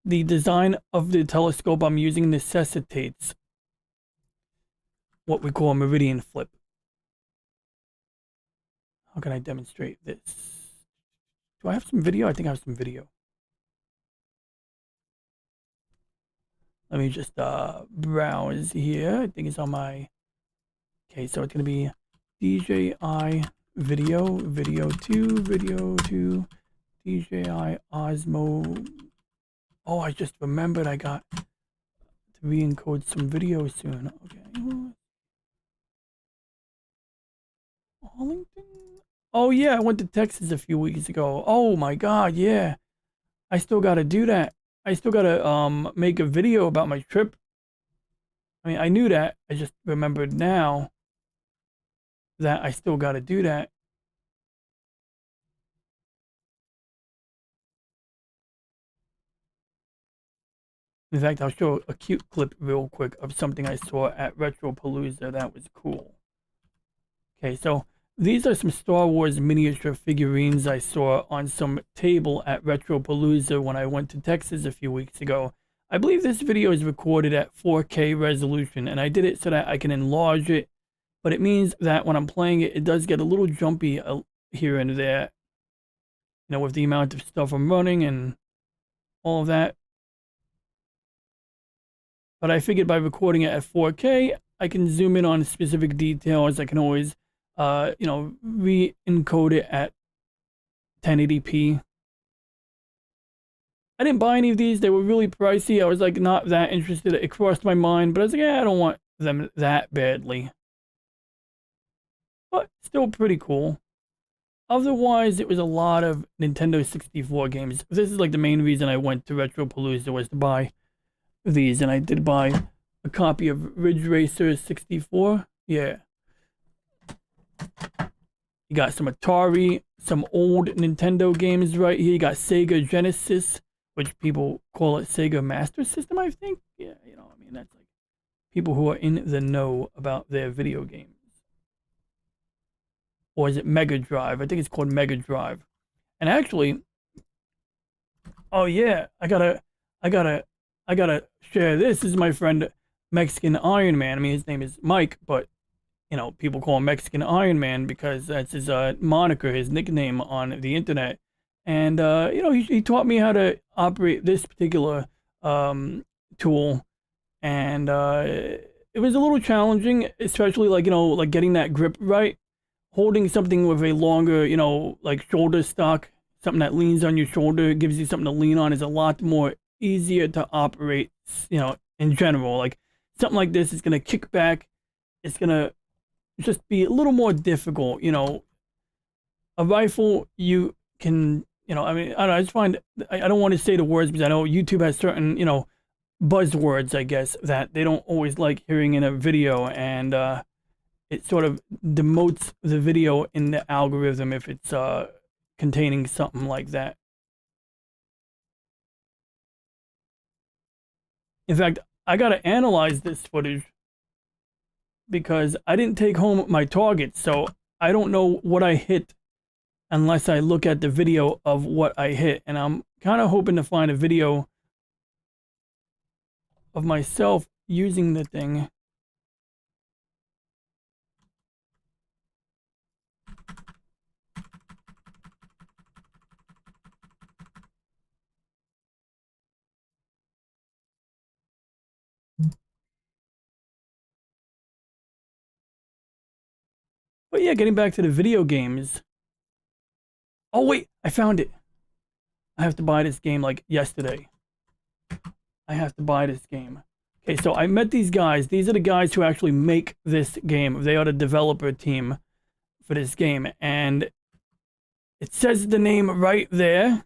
the design of the telescope I'm using necessitates what we call a meridian flip. How can I demonstrate this? Do I have some video? I think I have some video. Let me just browse here. I think it's on my... Okay, so it's going to be DJI video 2, DJI Osmo. Oh, I just remembered I got to re-encode some video soon. Okay. Arlington? Oh, yeah, I went to Texas a few weeks ago. Oh, my God, yeah. I still got to do that. I still got to make a video about my trip. I mean, I knew that. I just remembered now that I still got to do that. In fact, I'll show a cute clip real quick of something I saw at Retropalooza that was cool. Okay, so these are some Star Wars miniature figurines I saw on some table at Retropalooza when I went to Texas a few weeks ago. I believe this video is recorded at 4K resolution, and I did it so that I can enlarge it, but it means that when I'm playing it, it does get a little jumpy here and there, you know, with the amount of stuff I'm running and all of that. But I figured by recording it at 4K, I can zoom in on specific details. I can always, re-encode it at 1080p. I didn't buy any of these. They were really pricey. I was like not that interested. It crossed my mind, but I was like, yeah, I don't want them that badly. But still pretty cool. otherwise, it was a lot of Nintendo 64 games. This is like the main reason I went to Retropalooza was to buy these, and I did buy a copy of Ridge Racer 64. Yeah. You got some Atari, some old Nintendo games right here. You got Sega Genesis, which people call it Sega Master System, I think. Yeah, you know, I mean, that's like people who are in the know about their video games. Or is it Mega Drive? I think it's called Mega Drive. And actually, oh yeah, I gotta share this. This is my friend Mexican Iron Man. I mean, his name is Mike, but you know, people call him Mexican Iron Man because that's his moniker, his nickname on the internet. And you know, he taught me how to operate this particular tool, and it was a little challenging, especially like you know, like getting that grip right, holding something with a longer, you know, like shoulder stock, something that leans on your shoulder, gives you something to lean on, is a lot more easier to operate, you know, in general. Like something like this is gonna kick back, it's gonna just be a little more difficult, you know. A rifle, you can, you know, I mean, I don't know, I just find, I don't want to say the words because I know YouTube has certain, you know, buzzwords, I guess, that they don't always like hearing in a video, and it sort of demotes the video in the algorithm if it's containing something like that. In fact, I gotta analyze this footage because I didn't take home my target, so I don't know what I hit unless I look at the video of what I hit. And I'm kind of hoping to find a video of myself using the thing. But yeah, getting back to the video games. Oh wait, I found it. I have to buy this game like yesterday. I have to buy this game. Okay, so I met these guys. These are the guys who actually make this game. They are the developer team for this game. And it says the name right there.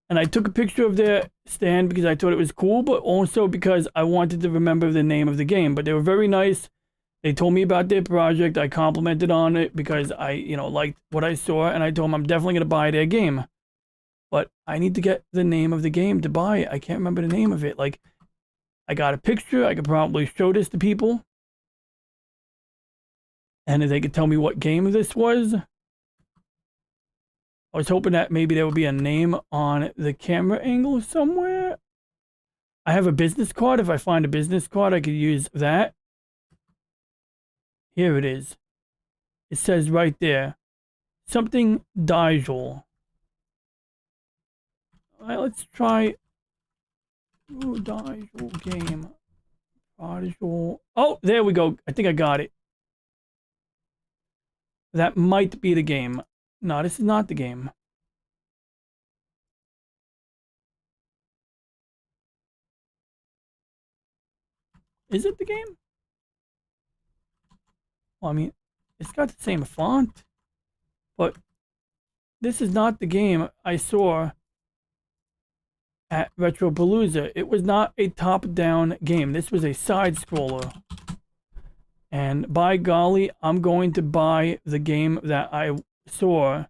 And I took a picture of their stand because I thought it was cool, but also because I wanted to remember the name of the game. But they were very nice. They told me about their project. I complimented on it because I, you know, liked what I saw. And I told them I'm definitely going to buy their game. But I need to get the name of the game to buy it. I can't remember the name of it. Like, I got a picture. I could probably show this to people. And if they could tell me what game this was. I was hoping that maybe there would be a name on the camera angle somewhere. I have a business card. If I find a business card, I could use that. Here it is. It says right there. Something Digel. All right, let's try. Ooh, Digel game. Prodigal. Oh, there we go. I think I got it. That might be the game. No, this is not the game. Is it the game? Well, I mean, it's got the same font, but this is not the game I saw at Retropalooza. It was not a top-down game. This was a side-scroller. And by golly, I'm going to buy the game that I saw,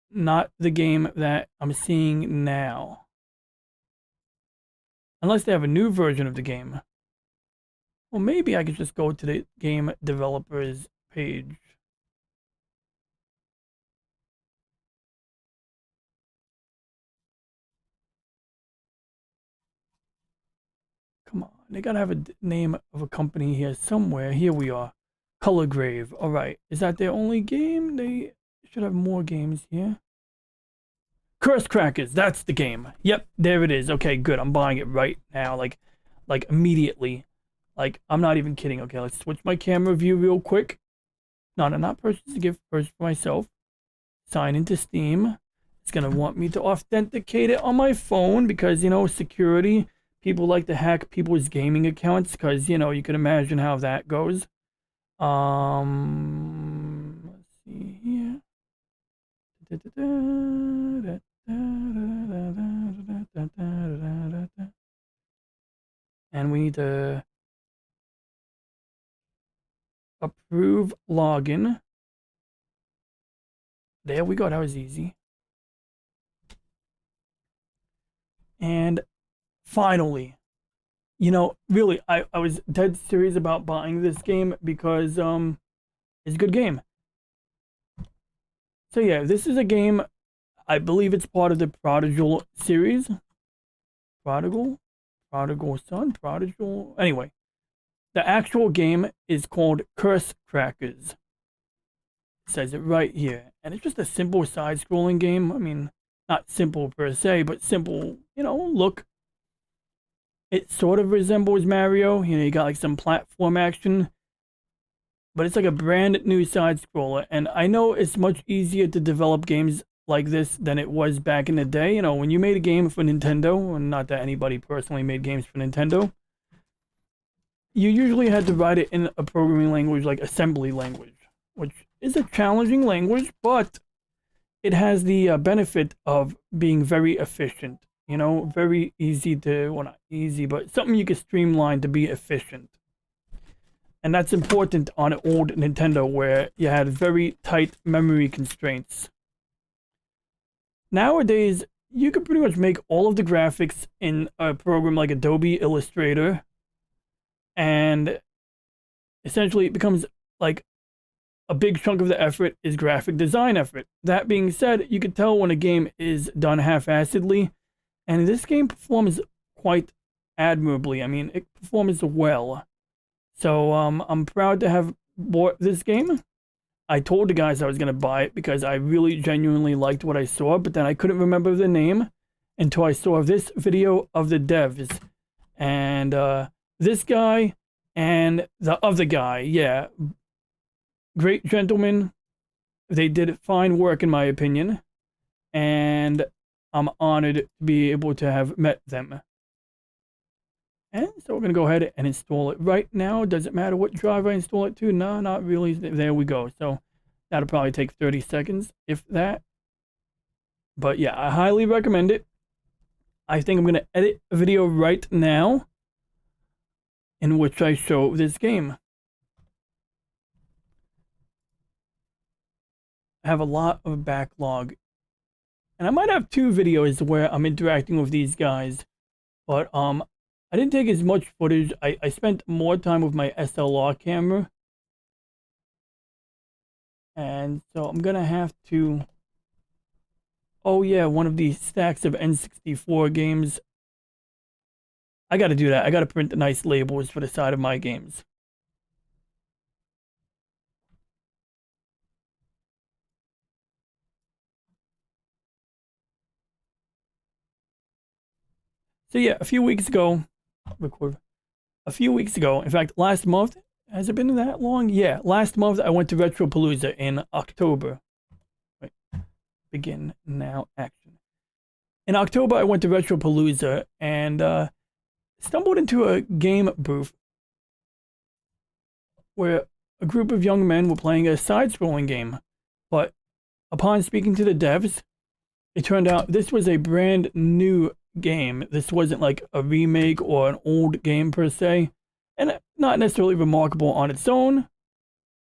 not the game that I'm seeing now. Unless they have a new version of the game. Well, maybe I could just go to the game developers page. Come on, they gotta have a name of a company here somewhere. Here we are. Color Grave. All right. Is that their only game? They should have more games here. Curse Crackers. That's the game. Yep, there it is. Okay, good. I'm buying it right now. Like immediately. Like, I'm not even kidding. Okay, let's switch my camera view real quick. No, not purchase a gift. Purchase for myself. Sign into Steam. It's going to want me to authenticate it on my phone because, you know, security. People like to hack people's gaming accounts because, you know, you can imagine how that goes. Let's see here. And we need to approve login. There we go. That was easy. And finally, really, I was dead serious about buying this game because it's a good game. So yeah, this is a game. I believe it's part of the Prodigal series. Prodigal Son, Prodigal. Anyway, the actual game is called Curse Crackers. It says it right here, and it's just a simple side-scrolling game. I mean, not simple per se, but simple. Look. It sort of resembles Mario. You got like some platform action, but it's like a brand new side scroller. And I know it's much easier to develop games like this than it was back in the day. When you made a game for Nintendo, and not that anybody personally made games for Nintendo, you usually had to write it in a programming language like assembly language, which is a challenging language, but it has the benefit of being very efficient. Very easy to, well, not easy, but something you can streamline to be efficient. And that's important on an old Nintendo where you had very tight memory constraints. Nowadays, you can pretty much make all of the graphics in a program like Adobe Illustrator, and essentially it becomes like a big chunk of the effort is graphic design effort. That being said, you can tell when a game is done half-assedly, and this game performs quite admirably. I mean, it performs well. So I'm proud to have bought this game. I told the guys I was going to buy it because I really genuinely liked what I saw, but then I couldn't remember the name until I saw this video of the devs. And this guy and the other guy, yeah, great gentlemen. They did fine work in my opinion. And I'm honored to be able to have met them. And so we're going to go ahead and install it right now. Does it matter what drive I install it to? No, not really. There we go. So that'll probably take 30 seconds, if that. But yeah, I highly recommend it. I think I'm going to edit a video right now in which I show this game. I have a lot of backlog. And I might have two videos where I'm interacting with these guys. But I didn't take as much footage. I spent more time with my SLR camera. And so I'm going to have to... Oh yeah, one of these stacks of N64 games. I got to do that. I got to print the nice labels for the side of my games. So yeah, a few weeks ago, in fact, last month, has it been that long? Yeah, last month I went to Retropalooza in October. Wait, begin now action. In October, I went to Retropalooza and stumbled into a game booth where a group of young men were playing a side-scrolling game. But upon speaking to the devs, it turned out this was a brand new game. This wasn't like a remake or an old game per se, and not necessarily remarkable on its own,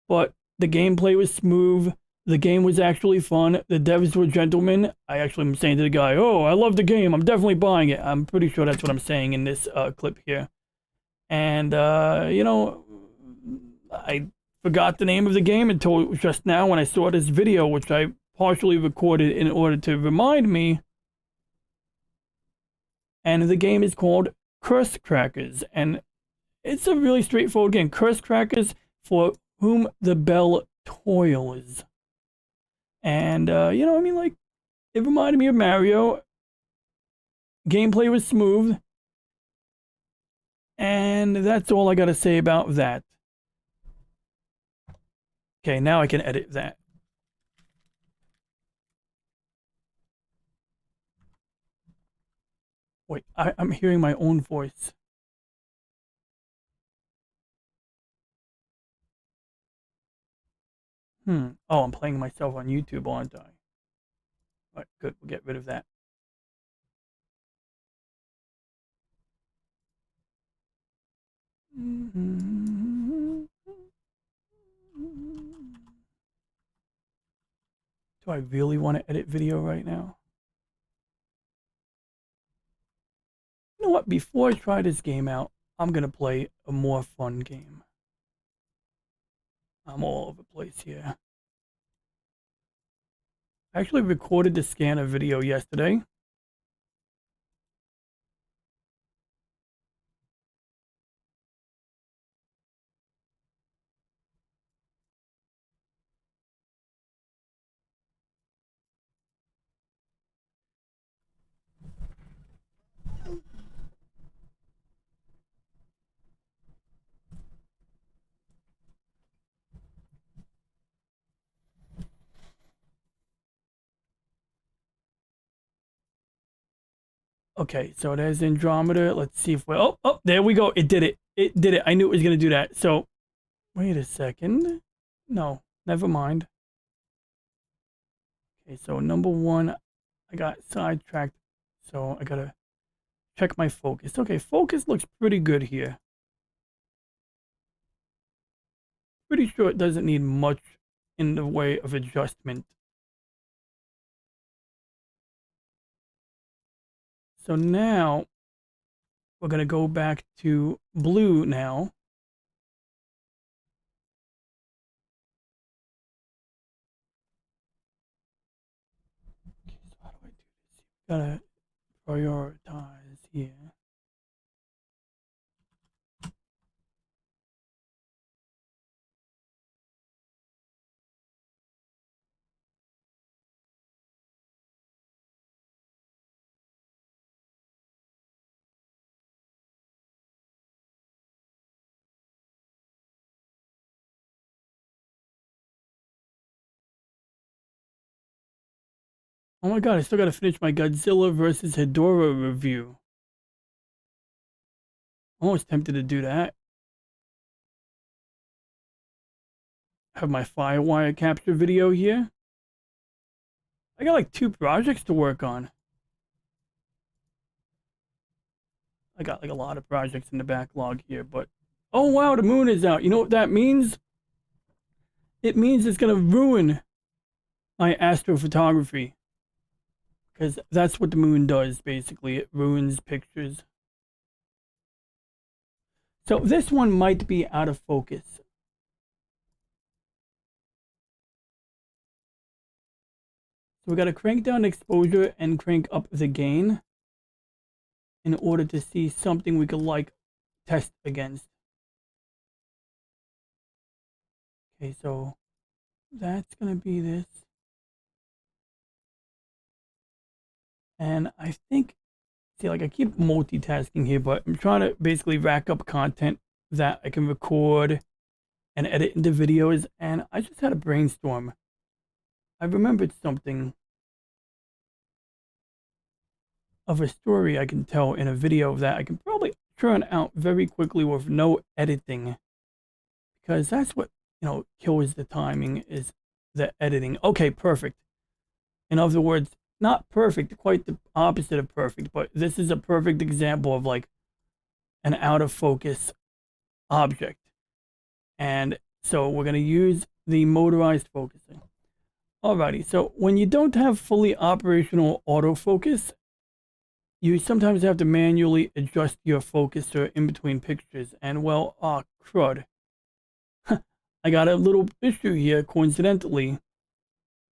but the gameplay was smooth. The game was actually fun. The devs were gentlemen. I actually am saying to the guy, "Oh, I love the game. I'm definitely buying it." I'm pretty sure that's what I'm saying in this clip here. And I forgot the name of the game until just now when I saw this video, which I partially recorded in order to remind me. And the game is called Curse Crackers, and it's a really straightforward game. Curse Crackers, for whom the bell toils. And like, it reminded me of Mario. Gameplay was smooth, and that's all I gotta say about that. Okay, now I can edit that. Wait, I'm hearing my own voice. Oh, I'm playing myself on YouTube, aren't I? All right, good. We'll get rid of that. Do I really want to edit video right now? You know what? Before I try this game out, I'm going to play a more fun game. I'm all over the place here. I actually recorded the scanner video yesterday. Okay, so there's Andromeda. Let's see if we... Oh, there we go. It did it. It did it. I knew it was going to do that. So, wait a second. No, never mind. Okay, so number one, I got sidetracked. So, I got to check my focus. Okay, focus looks pretty good here. Pretty sure it doesn't need much in the way of adjustment. So now we're going to go back to blue now. Okay, so how do I do this? Gotta prioritize here. Oh my god, I still gotta finish my Godzilla versus Hedorah review. Almost tempted to do that. Have my Firewire capture video here. I got like 2 projects to work on. I got like a lot of projects in the backlog here, but... Oh wow, the moon is out. You know what that means? It means it's gonna ruin my astrophotography. Because that's what the moon does, basically. It ruins pictures. So this one might be out of focus. So we got to crank down exposure and crank up the gain in order to see something we could like test against. Okay, so that's going to be this. And I think, see, like I keep multitasking here, but I'm trying to basically rack up content that I can record and edit into videos. And I just had a brainstorm. I remembered something of a story I can tell in a video that I can probably churn out very quickly with no editing, because that's what, you know, kills the timing is the editing. Okay, perfect. In other words, not perfect, quite the opposite of perfect, but this is a perfect example of like an out of focus object. And so we're going to use the motorized focusing. Alrighty, so when you don't have fully operational autofocus, you sometimes have to manually adjust your focuser in between pictures. And well, crud. I got a little issue here, coincidentally.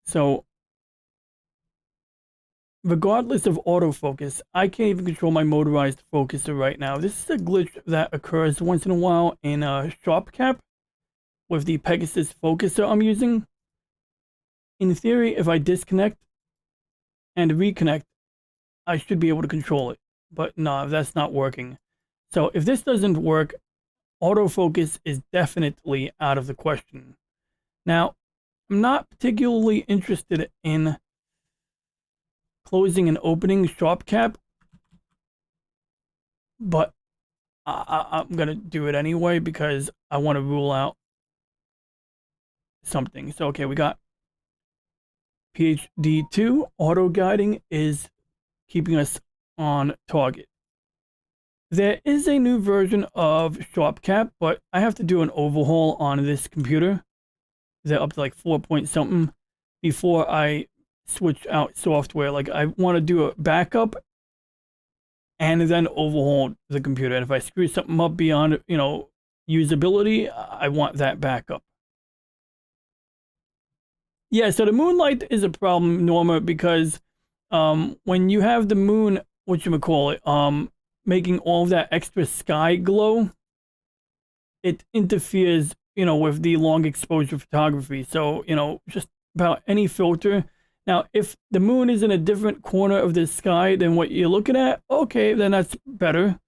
So, regardless of autofocus, I can't even control my motorized focuser right now. This is a glitch that occurs once in a while in SharpCap with the Pegasus focuser I'm using. In theory, if I disconnect and reconnect, I should be able to control it. But no, that's not working. So if this doesn't work, autofocus is definitely out of the question. Now, I'm not particularly interested in closing and opening SharpCap, but I'm going to do it anyway because I want to rule out something. So, okay, we got PHD2 auto guiding is keeping us on target. There is a new version of SharpCap, but I have to do an overhaul on this computer. They're up to like 4 point something before I switch out software. Like I want to do a backup and then overhaul the computer. And if I screw something up beyond, usability, I want that backup. Yeah, so the moonlight is a problem, Norma, because when you have the moon, making all of that extra sky glow, it interferes, with the long exposure photography. So, just about any filter. Now, if the moon is in a different corner of the sky than what you're looking at, okay, then that's better.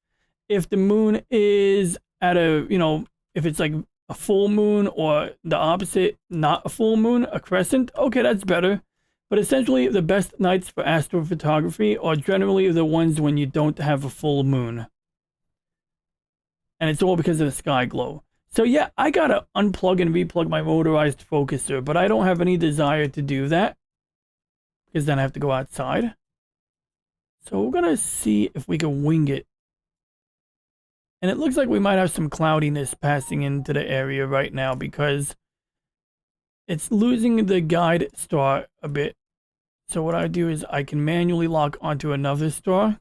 If the moon is at if it's like a full moon or the opposite, not a full moon, a crescent, okay, that's better. But essentially, the best nights for astrophotography are generally the ones when you don't have a full moon. And it's all because of the sky glow. So yeah, I gotta unplug and replug my motorized focuser, but I don't have any desire to do that because then I have to go outside. So we're gonna see if we can wing it. And it looks like we might have some cloudiness passing into the area right now because it's losing the guide star a bit. So what I do is I can manually lock onto another star.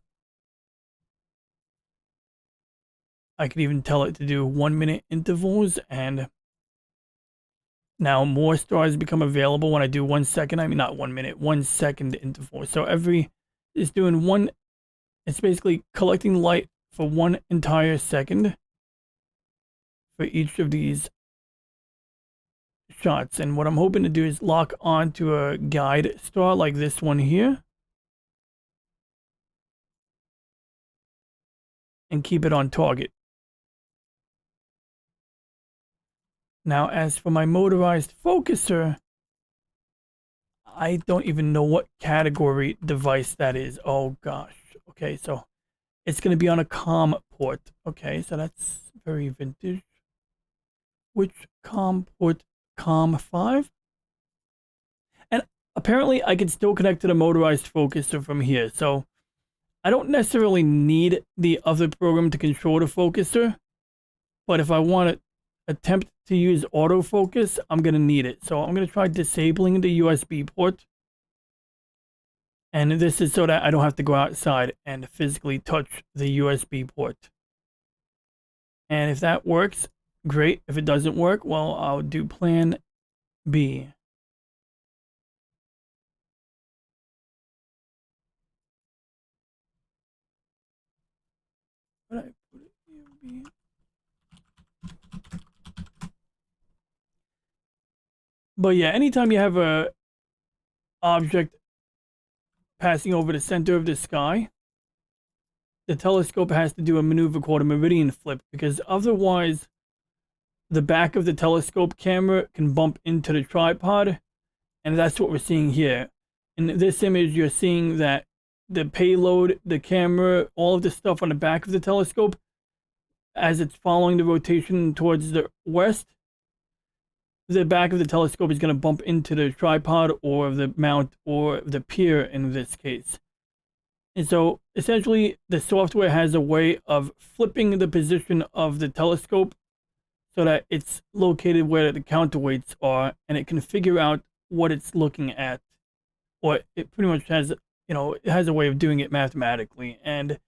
I could even tell it to do 1 minute intervals, and now more stars become available when I do 1 second. I mean, not 1 minute, 1 second interval. So it's doing one, it's basically collecting light for 1 entire second for each of these shots. And what I'm hoping to do is lock onto a guide star like this one here and keep it on target. Now, as for my motorized focuser, I don't even know what category device that is. Oh gosh. Okay, so it's going to be on a COM port. Okay, so that's very vintage. Which COM port? COM 5? And apparently I can still connect to the motorized focuser from here. So I don't necessarily need the other program to control the focuser. But if I want to attempt to use autofocus, I'm going to need it. So I'm going to try disabling the USB port. And this is so that I don't have to go outside and physically touch the USB port. And if that works, great. If it doesn't work, well, I'll do plan B. What did I put it here? B. But yeah, anytime you have a object passing over the center of the sky, the telescope has to do a maneuver called a meridian flip, because otherwise the back of the telescope camera can bump into the tripod, and that's what we're seeing here. In this image, you're seeing that the payload, the camera, all of the stuff on the back of the telescope, as it's following the rotation towards the west, the back of the telescope is going to bump into the tripod or the mount or the pier in this case. And so essentially the software has a way of flipping the position of the telescope so that it's located where the counterweights are, and it can figure out what it's looking at. Or it pretty much has, it has a way of doing it mathematically. And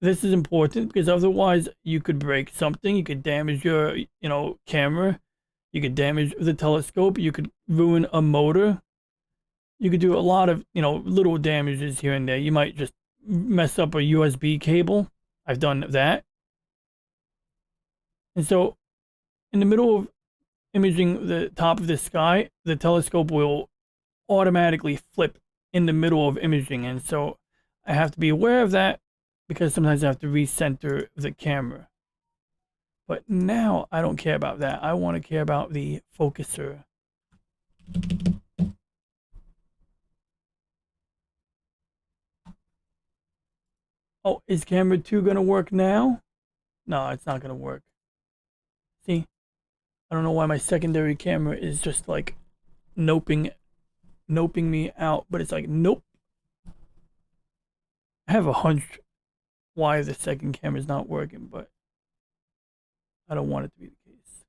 this is important because otherwise you could break something, you could damage your, camera. You could damage the telescope. You could ruin a motor. You could do a lot of, little damages here and there. You might just mess up a USB cable. I've done that. And so in the middle of imaging the top of the sky, the telescope will automatically flip in the middle of imaging. And so I have to be aware of that because sometimes I have to recenter the camera. But now I don't care about that. I want to care about the focuser. Oh, is camera 2 going to work now? No, it's not going to work. See? I don't know why my secondary camera is just like noping noping me out, but it's like, nope. I have a hunch why the second camera is not working, but I don't want it to be the case.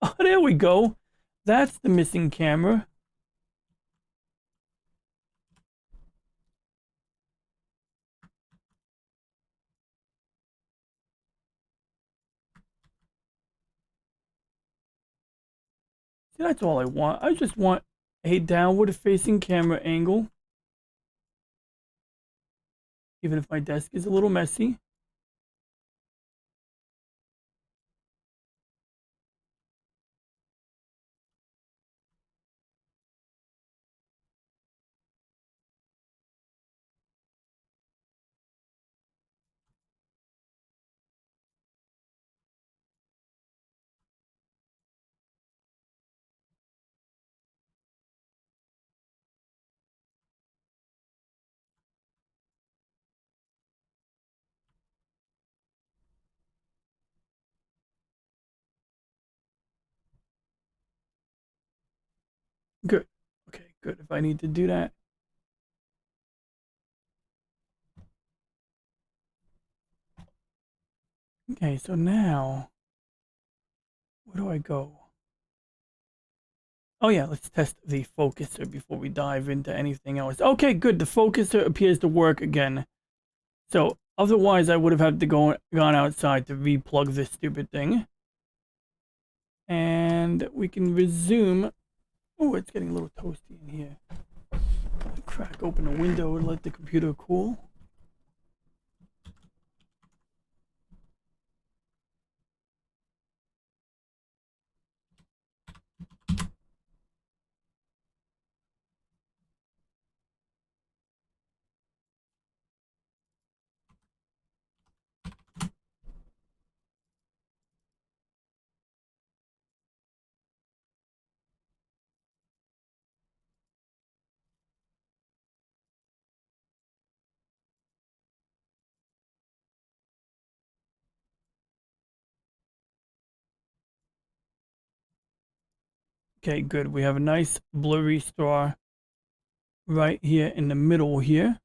Oh, there we go. That's the missing camera. See, that's all I want. I just want a downward facing camera angle. Even if my desk is a little messy. Good. Okay, good. If I need to do that. Okay, so now, where do I go? Oh yeah, let's test the focuser before we dive into anything else. Okay, good. The focuser appears to work again. So otherwise, I would have had to gone outside to replug this stupid thing. And we can resume. Oh, it's getting a little toasty in here. Crack open a window and let the computer cool. Okay, good. We have a nice blurry star right here in the middle here.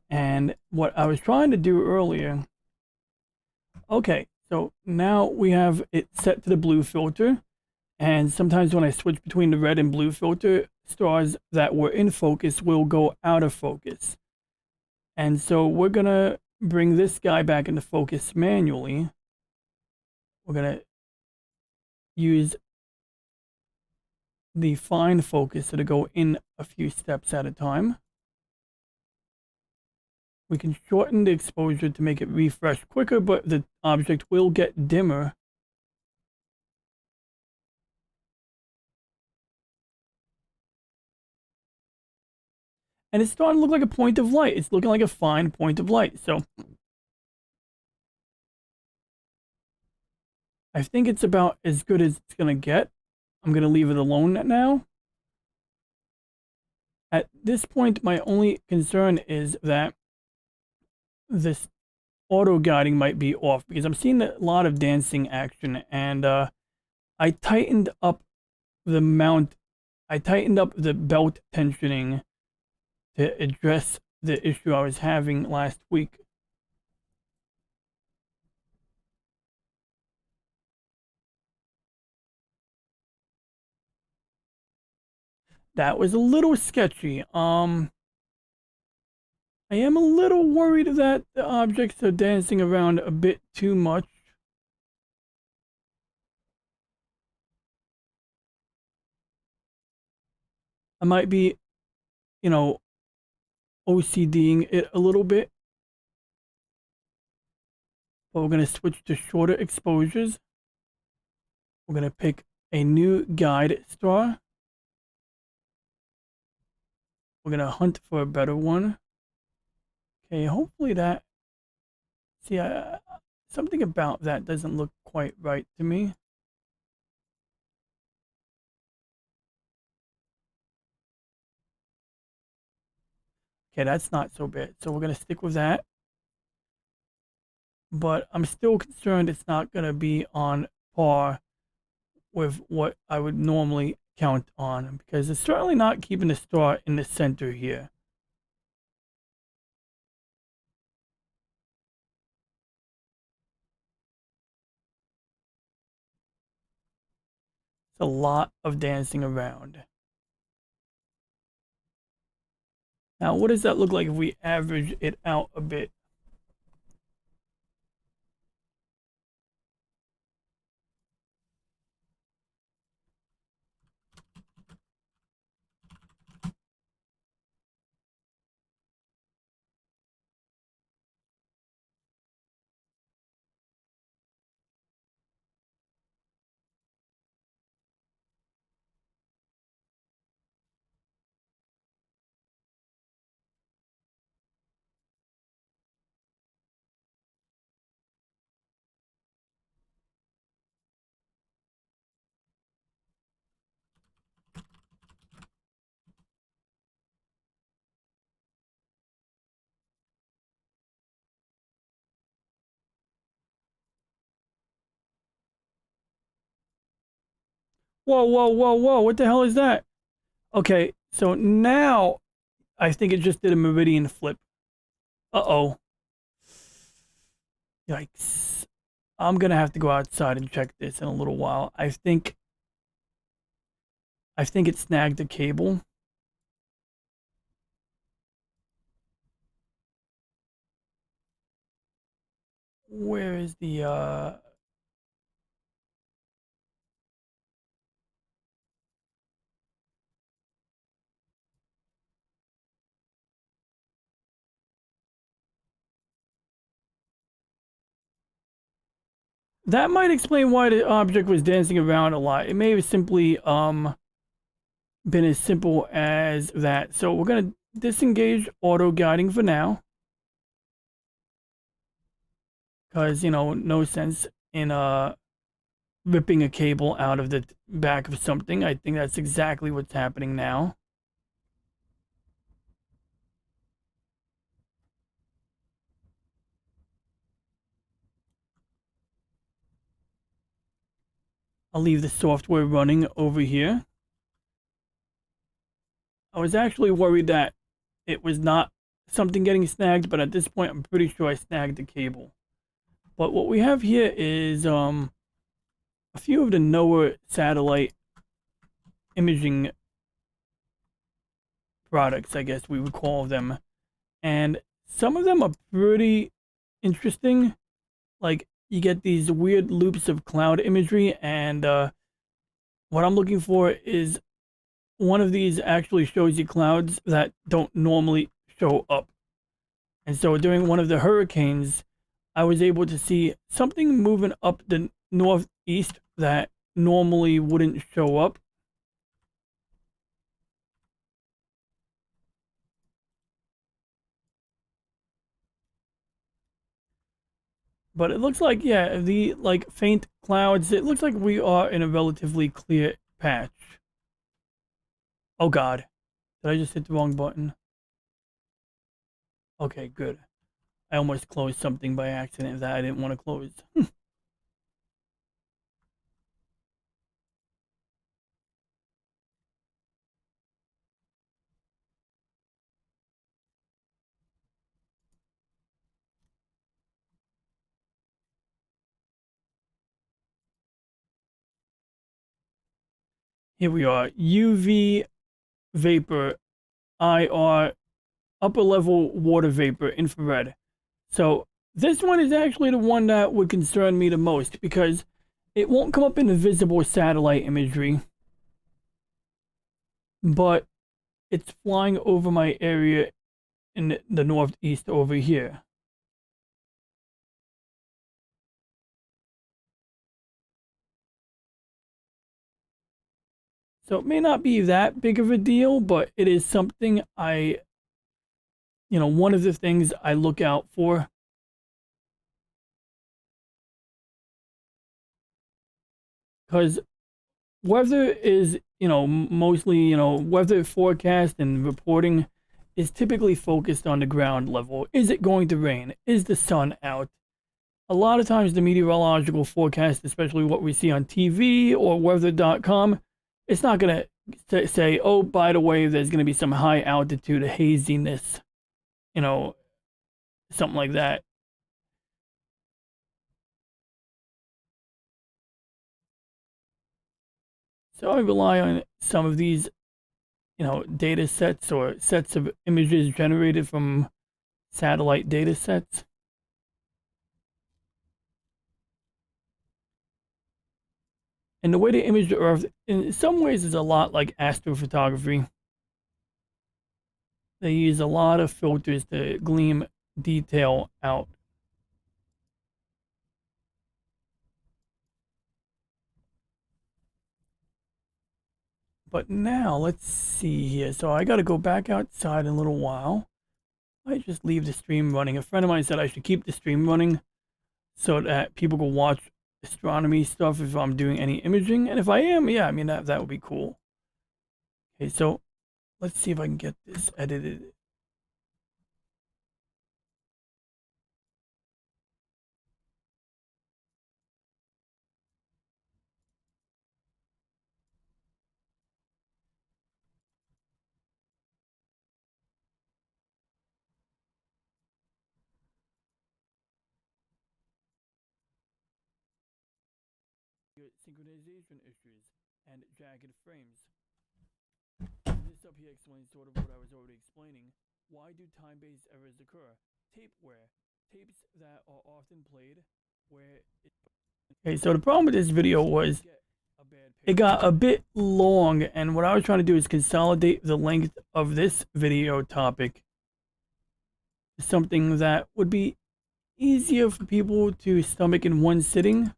And what I was trying to do earlier, okay, so now we have it set to the blue filter. And sometimes when I switch between the red and blue filter, stars that were in focus will go out of focus. And so we're going to bring this guy back into focus manually. We're going to use the fine focus to go in a few steps at a time. We can shorten the exposure to make it refresh quicker, but the object will get dimmer. And it's starting to look like a point of light. It's looking like a fine point of light. So I think it's about as good as it's going to get. I'm going to leave it alone now. At this point, my only concern is that this auto guiding might be off because I'm seeing a lot of dancing action, and I tightened up the mount. I tightened up the belt tensioning to address the issue I was having last week. That was a little sketchy. I am a little worried that the objects are dancing around a bit too much. I might be, you know, OCDing it a little bit. But we're going to switch to shorter exposures. We're going to pick a new guide star. We're going to hunt for a better one. Okay, hopefully that... See, something about that doesn't look quite right to me. Okay, that's not so bad. So we're going to stick with that. But I'm still concerned it's not going to be on par with what I would normally count on, because it's certainly not keeping the star in the center here. It's a lot of dancing around. Now, what does that look like if we average it out a bit? Whoa, whoa, whoa, whoa, what the hell is that? Okay, so now I think it just did a meridian flip. Uh-oh. Yikes. I'm gonna have to go outside and check this in a little while. I think it snagged the cable. Where is the that might explain why the object was dancing around a lot. It may have simply been as simple as that. So we're gonna disengage auto guiding for now, because no sense in ripping a cable out of the back of something. I think that's exactly what's happening now. I'll leave the software running over here. I was actually worried that it was not something getting snagged, but at this point I'm pretty sure I snagged the cable. But what we have here is a few of the NOAA satellite imaging products, I guess we would call them. And some of them are pretty interesting. Like, you get these weird loops of cloud imagery, and what I'm looking for is one of these actually shows you clouds that don't normally show up. And so during one of the hurricanes, I was able to see something moving up the northeast that normally wouldn't show up. But it looks like, yeah, the like faint clouds, it looks like we are in a relatively clear patch. Oh God, did I just hit the wrong button? Okay, good. I almost closed something by accident that I didn't want to close. Here we are, UV vapor, IR, upper level water vapor, infrared. So this one is actually the one that would concern me the most, because it won't come up in the visible satellite imagery, but it's flying over my area in the northeast over here. So it may not be that big of a deal, but it is something one of the things I look out for. Because weather is, mostly, weather forecast and reporting is typically focused on the ground level. Is it going to rain? Is the sun out? a lot of times the meteorological forecast, especially what we see on TV or weather.com, it's not going to say, oh, by the way, there's going to be some high altitude haziness, you know, something like that. So I rely on some of these, data sets or sets of images generated from satellite data sets. And the way they image the Earth, in some ways, is a lot like astrophotography. They use a lot of filters to gleam detail out. But now, let's see here. So I got to go back outside in a little while. I just leave the stream running. A friend of mine said I should keep the stream running so that people can watch astronomy stuff if I'm doing any imaging. And if I am, yeah, I mean, that would be cool. Okay, so let's see if I can get this edited. Synchronization issues and jagged frames. This up here explains sort of what I was already explaining. Why do time-based errors occur? Tape wear. Tapes that are often played where it... Okay, so the problem with this video was it got a bit long, and what I was trying to do is consolidate the length of this video topic to something that would be easier for people to stomach in one sitting.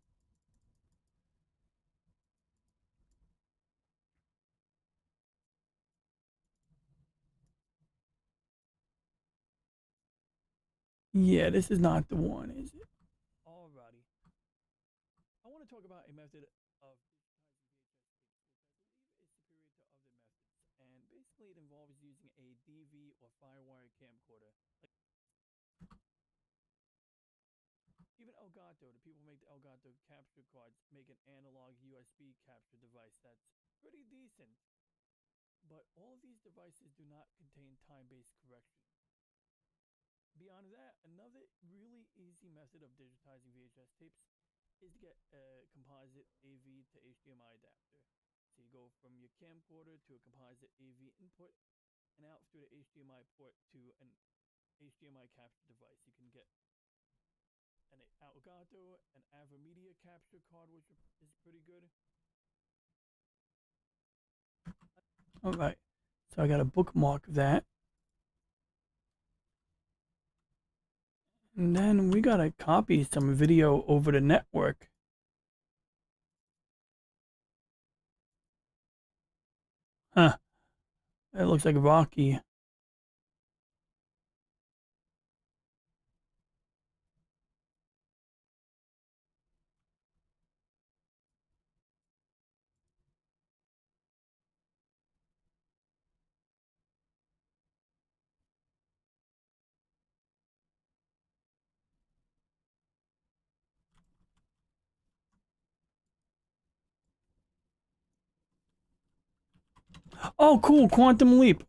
Yeah, this is not the one, is it? Alrighty. I want to talk about a method of digitizing VHS tapes, which I believe is superior to other methods. And basically, it involves using a DV or Firewire camcorder. Like even Elgato, the people who make the Elgato capture cards make an analog USB capture device that's pretty decent. But all of these devices do not contain time-based correction. Beyond that, another really easy method of digitizing VHS tapes is to get a composite AV to HDMI adapter. So you go from your camcorder to a composite AV input and out through the HDMI port to an HDMI capture device. You can get an Elgato, an AverMedia capture card, which is pretty good. All right, so I got to bookmark that. And then we gotta copy some video over the network. Huh, that looks like Rocky. Oh, cool, Quantum Leap.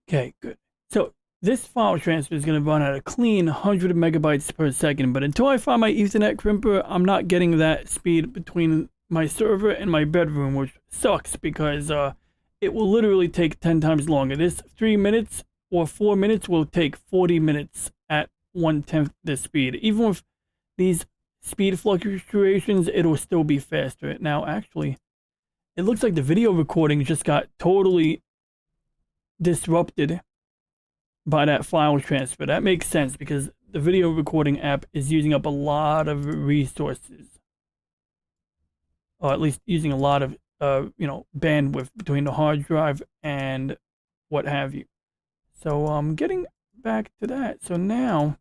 Okay, good. So this file transfer is going to run at a clean 100 megabytes per second, but until I find my Ethernet crimper, I'm not getting that speed between my server and my bedroom, which sucks because it will literally take 10 times longer. This 3 minutes or 4 minutes will take 40 minutes at 1/10 the speed. Even with these speed fluctuations, it'll still be faster. Now, actually, it looks like the video recording just got totally disrupted by that file transfer. That makes sense because the video recording app is using up a lot of resources, or at least using a lot of bandwidth between the hard drive and what have you. So getting back to that. So now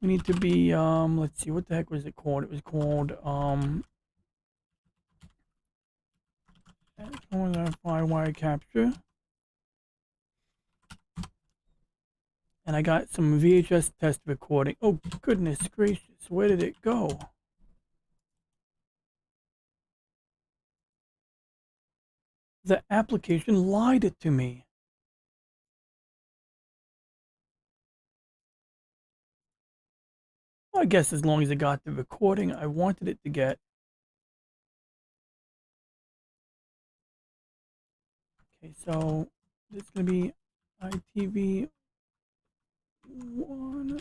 we need to be let's see, what the heck was it called? It was called Firewire capture. And I got some VHS test recording. Oh, goodness gracious. Where did it go? The application lied it to me. Well, I guess as long as it got the recording I wanted it to get. Okay, so this is going to be ITV 1.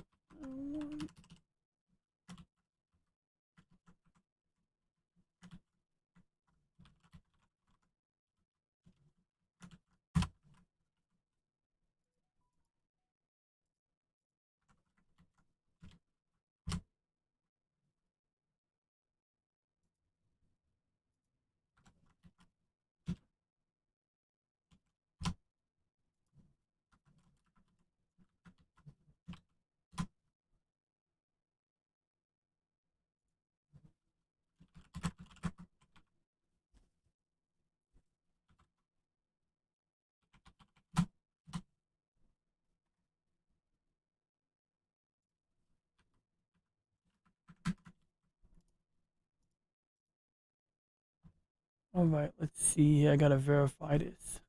All right, let's see. I got to verify this.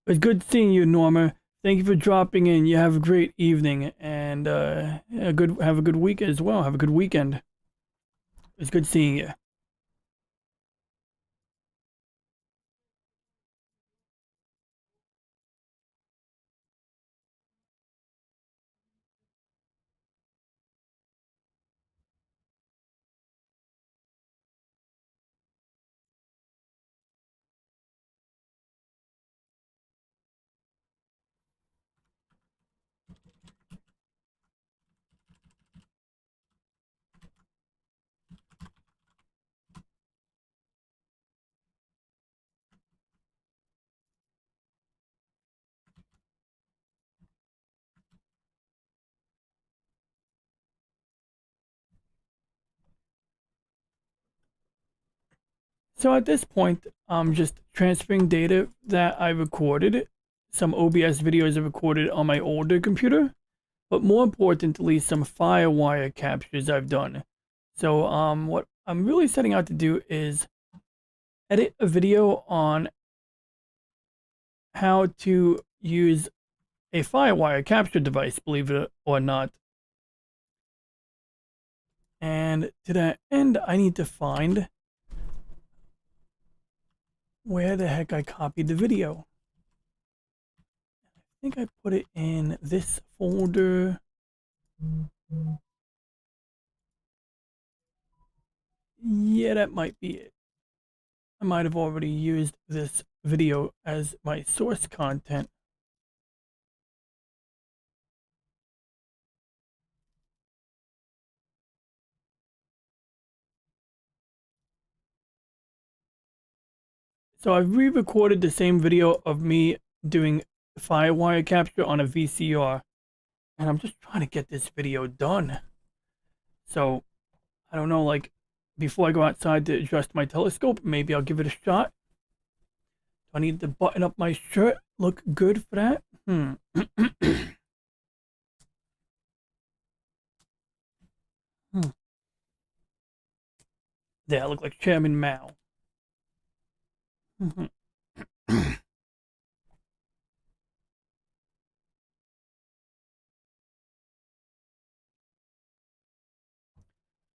It was good seeing you, Norma. Thank you for dropping in. You have a great evening and have a good week as well. Have a good weekend. It's good seeing you. So at this point, I'm just transferring data that I recorded. Some OBS videos I recorded on my older computer, but more importantly, some Firewire captures I've done. So what I'm really setting out to do is edit a video on how to use a Firewire capture device, believe it or not. And to that end, I need to find where the heck I copied the video. I think I put it in this folder. Yeah, that might be it. I might have already used this video as my source content. So I've re-recorded the same video of me doing Firewire capture on a VCR, and I'm just trying to get this video done. So I don't know, like, before I go outside to adjust my telescope, maybe I'll give it a shot. Do I need to button up my shirt? Look good for that? There, I look like Chairman Mao.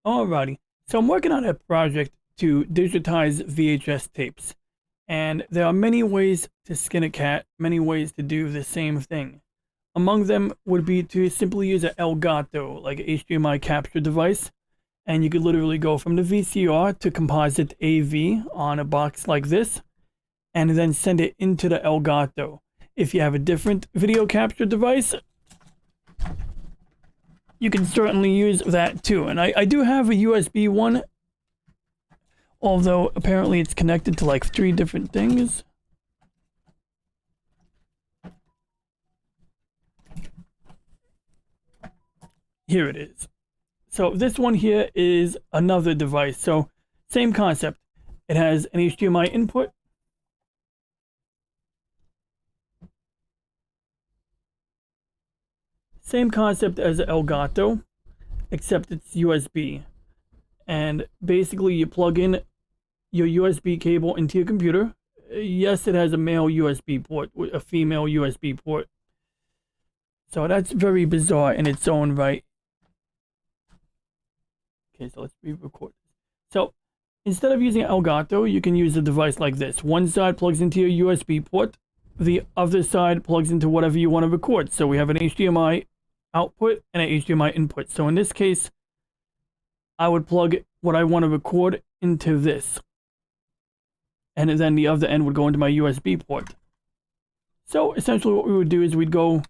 Alrighty, so I'm working on a project to digitize VHS tapes, and there are many ways to skin a cat, many ways to do the same thing. Among them would be to simply use an Elgato, like an HDMI capture device, and you could literally go from the VCR to composite AV on a box like this, and then send it into the Elgato. If you have a different video capture device, you can certainly use that too. And I do have a USB one, although apparently it's connected to like 3 different things. Here it is. So this one here is another device. So same concept. It has an HDMI input. Same concept as Elgato, except it's USB. And basically you plug in your USB cable into your computer. Yes, it has a male USB port, a female USB port. So that's very bizarre in its own right. Okay, so let's re-record. So instead of using Elgato, you can use a device like this. One side plugs into your USB port. The other side plugs into whatever you want to record. So we have an HDMI output and an HDMI input. So in this case, I would plug what I want to record into this. And then the other end would go into my USB port. So essentially what we would do is we'd go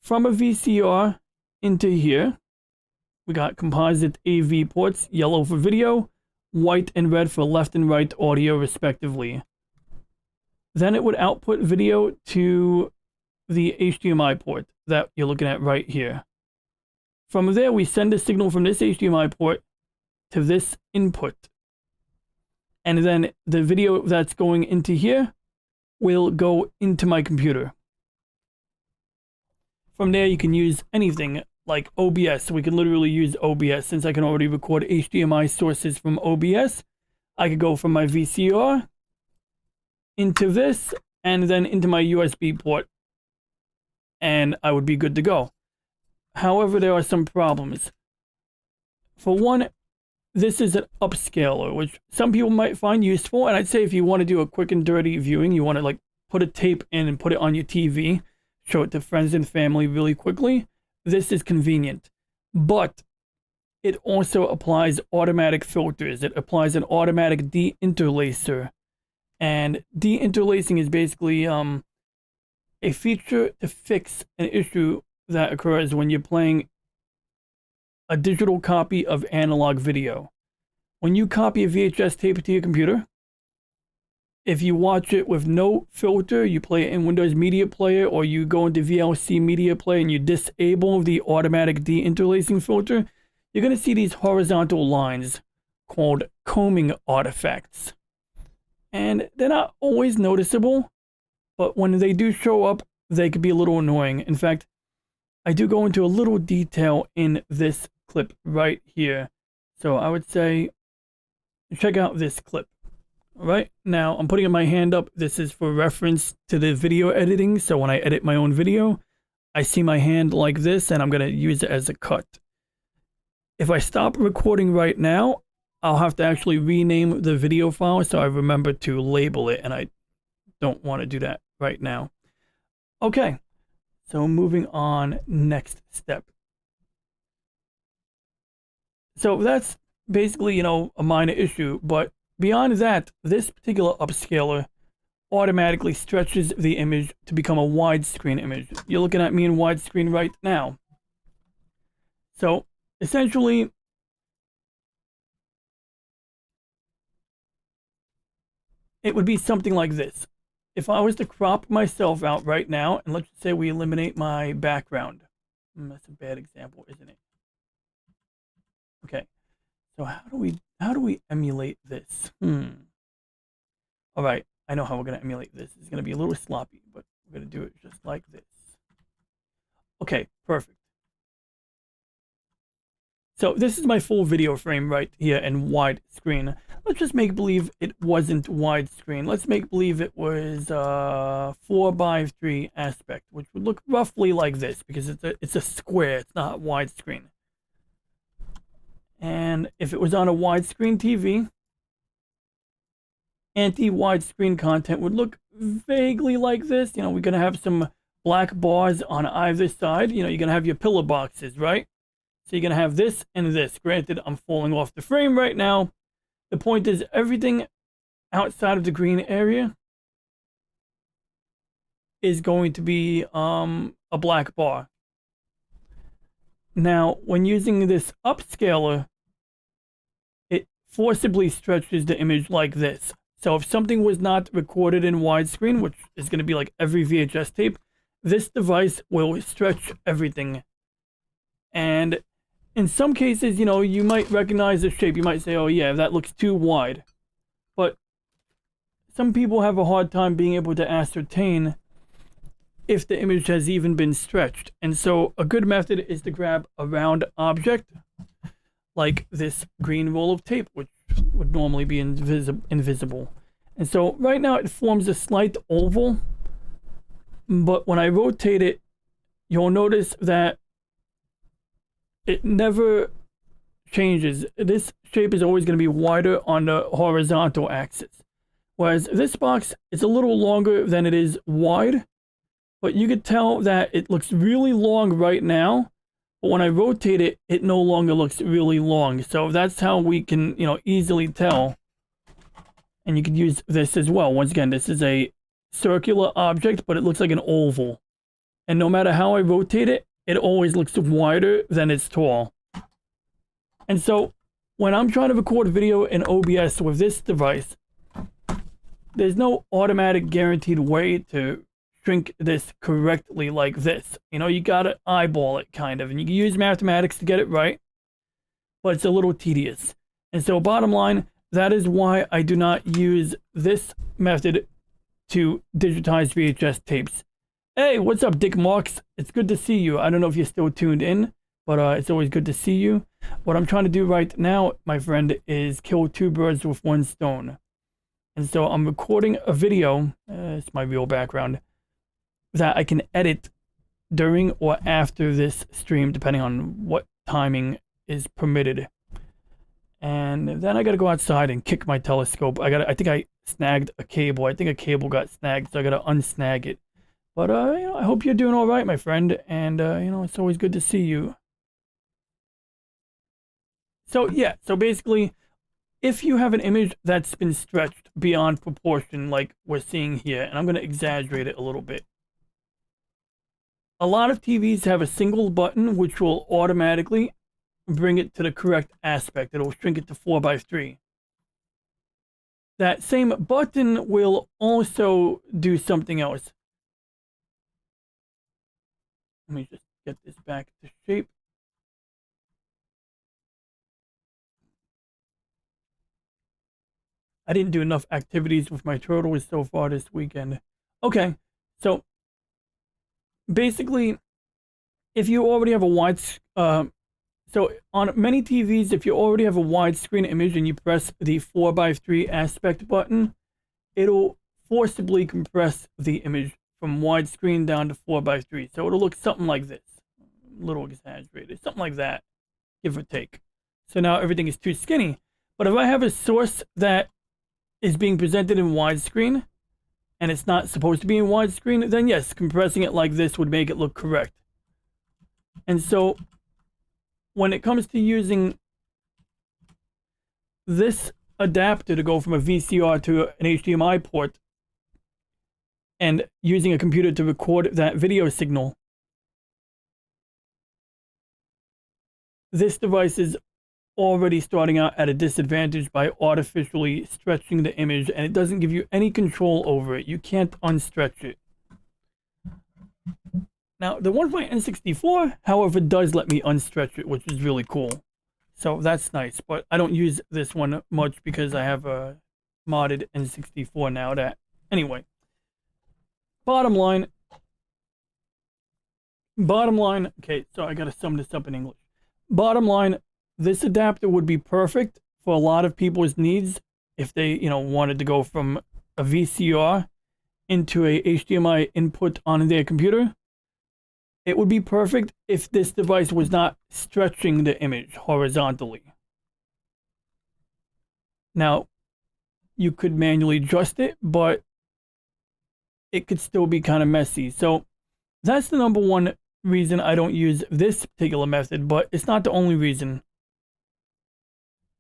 from a VCR into here. We got composite AV ports, yellow for video, white and red for left and right audio respectively. Then it would output video to the HDMI port that you're looking at right here. From there, we send a signal from this HDMI port to this input. And then the video that's going into here will go into my computer. From there, you can use anything like OBS. We can literally use OBS. Since I can already record HDMI sources from OBS, I could go from my VCR into this and then into my USB port, and I would be good to go. However, there are some problems. For one, this is an upscaler, which some people might find useful. And I'd say if you want to do a quick and dirty viewing, you want to like put a tape in and put it on your TV, show it to friends and family really quickly, this is convenient. But it also applies automatic filters. It applies an automatic deinterlacer. And deinterlacing is basically a feature to fix an issue that occurs when you're playing a digital copy of analog video. When you copy a VHS tape to your computer, if you watch it with no filter, you play it in Windows Media Player, or you go into VLC Media Player and you disable the automatic deinterlacing filter, you're going to see these horizontal lines called combing artifacts. And they're not always noticeable, but when they do show up, they could be a little annoying. In fact, I do go into a little detail in this clip right here. So I would say, check out this clip. All right, now I'm putting my hand up. This is for reference to the video editing. So when I edit my own video, I see my hand like this, and I'm going to use it as a cut. If I stop recording right now, I'll have to actually rename the video file so I remember to label it, and I don't want to do that right now. Okay, so moving on, next step. So that's basically, you know, a minor issue, but beyond that, this particular upscaler automatically stretches the image to become a widescreen image. You're looking at me in widescreen right now. So essentially, it would be something like this. If I was to crop myself out right now, and let's say we eliminate my background. That's a bad example, isn't it? Okay. So how do we emulate this? All right, I know how we're gonna emulate this. It's gonna be a little sloppy, but we're gonna do it just like this. Okay, perfect. So this is my full video frame right here in widescreen. Let's just make believe it wasn't widescreen. Let's make believe it was 4:3 aspect, which would look roughly like this because it's a square. It's not widescreen. And if it was on a widescreen TV, anti-widescreen content would look vaguely like this. You know, we're gonna have some black bars on either side. You know, you're gonna have your pillar boxes, right? So you're going to have this and this. Granted, I'm falling off the frame right now. The point is everything outside of the green area is going to be a black bar. Now, when using this upscaler, it forcibly stretches the image like this. So if something was not recorded in widescreen, which is going to be like every VHS tape, this device will stretch everything. And in some cases, you know, you might recognize the shape. You might say, oh yeah, that looks too wide. But some people have a hard time being able to ascertain if the image has even been stretched. And so a good method is to grab a round object, like this green roll of tape, which would normally be invisible. And so right now it forms a slight oval. But when I rotate it, you'll notice that it never changes. This shape is always going to be wider on the horizontal axis. Whereas this box is a little longer than it is wide. But you could tell that it looks really long right now. But when I rotate it, it no longer looks really long. So that's how we can, you know, easily tell. And you could use this as well. Once again, this is a circular object, but it looks like an oval. And no matter how I rotate it, it always looks wider than it's tall. And so when I'm trying to record video in OBS with this device, there's no automatic guaranteed way to shrink this correctly like this. You know, you gotta eyeball it kind of, and you can use mathematics to get it right, but it's a little tedious. And so bottom line, that is why I do not use this method to digitize VHS tapes. Hey, what's up, Dick Marks? It's good to see you. I don't know if you're still tuned in, but it's always good to see you. What I'm trying to do right now, my friend, is kill two birds with one stone. And so I'm recording a video, it's my real background, that I can edit during or after this stream, depending on what timing is permitted. And then I gotta go outside and kick my telescope. I think I snagged a cable. I think a cable got snagged, so I gotta unsnag it. But, you know, I hope you're doing all right, my friend. And, you know, it's always good to see you. So, yeah. So, basically, if you have an image that's been stretched beyond proportion, like we're seeing here, and I'm going to exaggerate it a little bit. A lot of TVs have a single button, which will automatically bring it to the correct aspect. It'll shrink it to 4:3. That same button will also do something else. Let me just get this back to shape. I didn't do enough activities with my turtles so far this weekend. Okay, so basically, if you already have a wide, so on many TVs, if you already have a widescreen image and you press the 4:3 aspect button, it'll forcibly compress the image from widescreen down to 4:3. So it'll look something like this. A little exaggerated. Something like that, give or take. So now everything is too skinny. But if I have a source that is being presented in widescreen, and it's not supposed to be in widescreen, then yes, compressing it like this would make it look correct. And so when it comes to using this adapter to go from a VCR to an HDMI port, and using a computer to record that video signal, this device is already starting out at a disadvantage by artificially stretching the image, and it doesn't give you any control over it. You can't unstretch it. Now, the one by N64, however, does let me unstretch it, which is really cool. So that's nice, but I don't use this one much because I have a modded N64 now. Anyway, bottom line, okay, so I gotta sum this up in English. Bottom line, this adapter would be perfect for a lot of people's needs if they, wanted to go from a VCR into a HDMI input on their computer. It would be perfect if this device was not stretching the image horizontally. Now, you could manually adjust it, but it could still be kind of messy. So that's the number one reason I don't use this particular method, but it's not the only reason.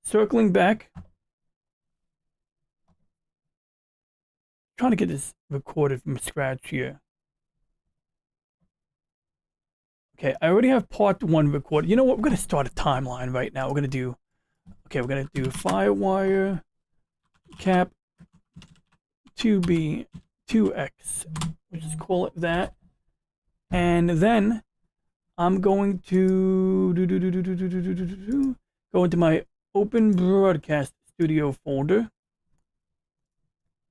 Circling back, trying to get this recorded from scratch here. Okay, I already have part one recorded. You know what? We're going to start a timeline right now. We're going to do Firewire cap 2B 2X. We'll just call it that. And then I'm going to go into my Open Broadcast Studio folder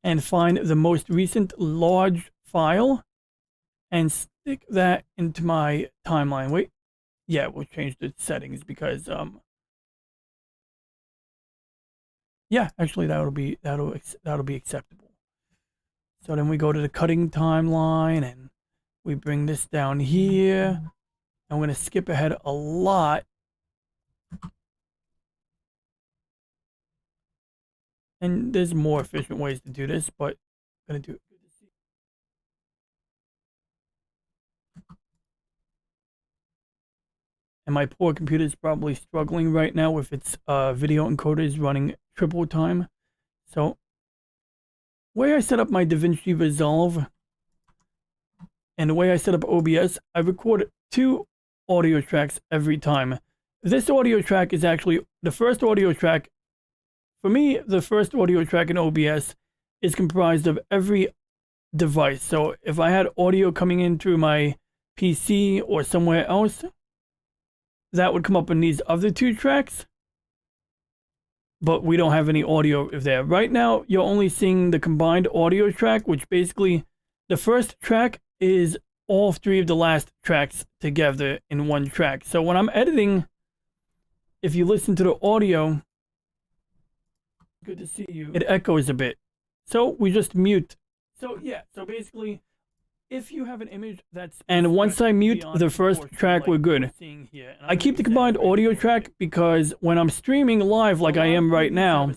and find the most recent large file and stick that into my timeline. Wait, yeah, we'll change the settings because yeah, actually that'll be acceptable. So then we go to the cutting timeline and we bring this down here. I'm going to skip ahead a lot. And there's more efficient ways to do this, but I'm going to do it. And my poor computer is probably struggling right now with its video encoders running triple time. So, the way I set up my DaVinci Resolve and the way I set up OBS, I record 2 audio tracks every time. This audio track is actually the first audio track. For me, the first audio track in OBS is comprised of every device. So if I had audio coming in through my PC or somewhere else, that would come up in these other 2 tracks. But we don't have any audio there. Right now, you're only seeing the combined audio track, which basically the first track is all 3 of the last tracks together in one track. So when I'm editing, if you listen to the audio, good to see you, it echoes a bit. So we just mute. So yeah, so basically, if you have an image that's... And once I mute the first track, we're good. I keep the combined audio track because when I'm streaming live like I am right now,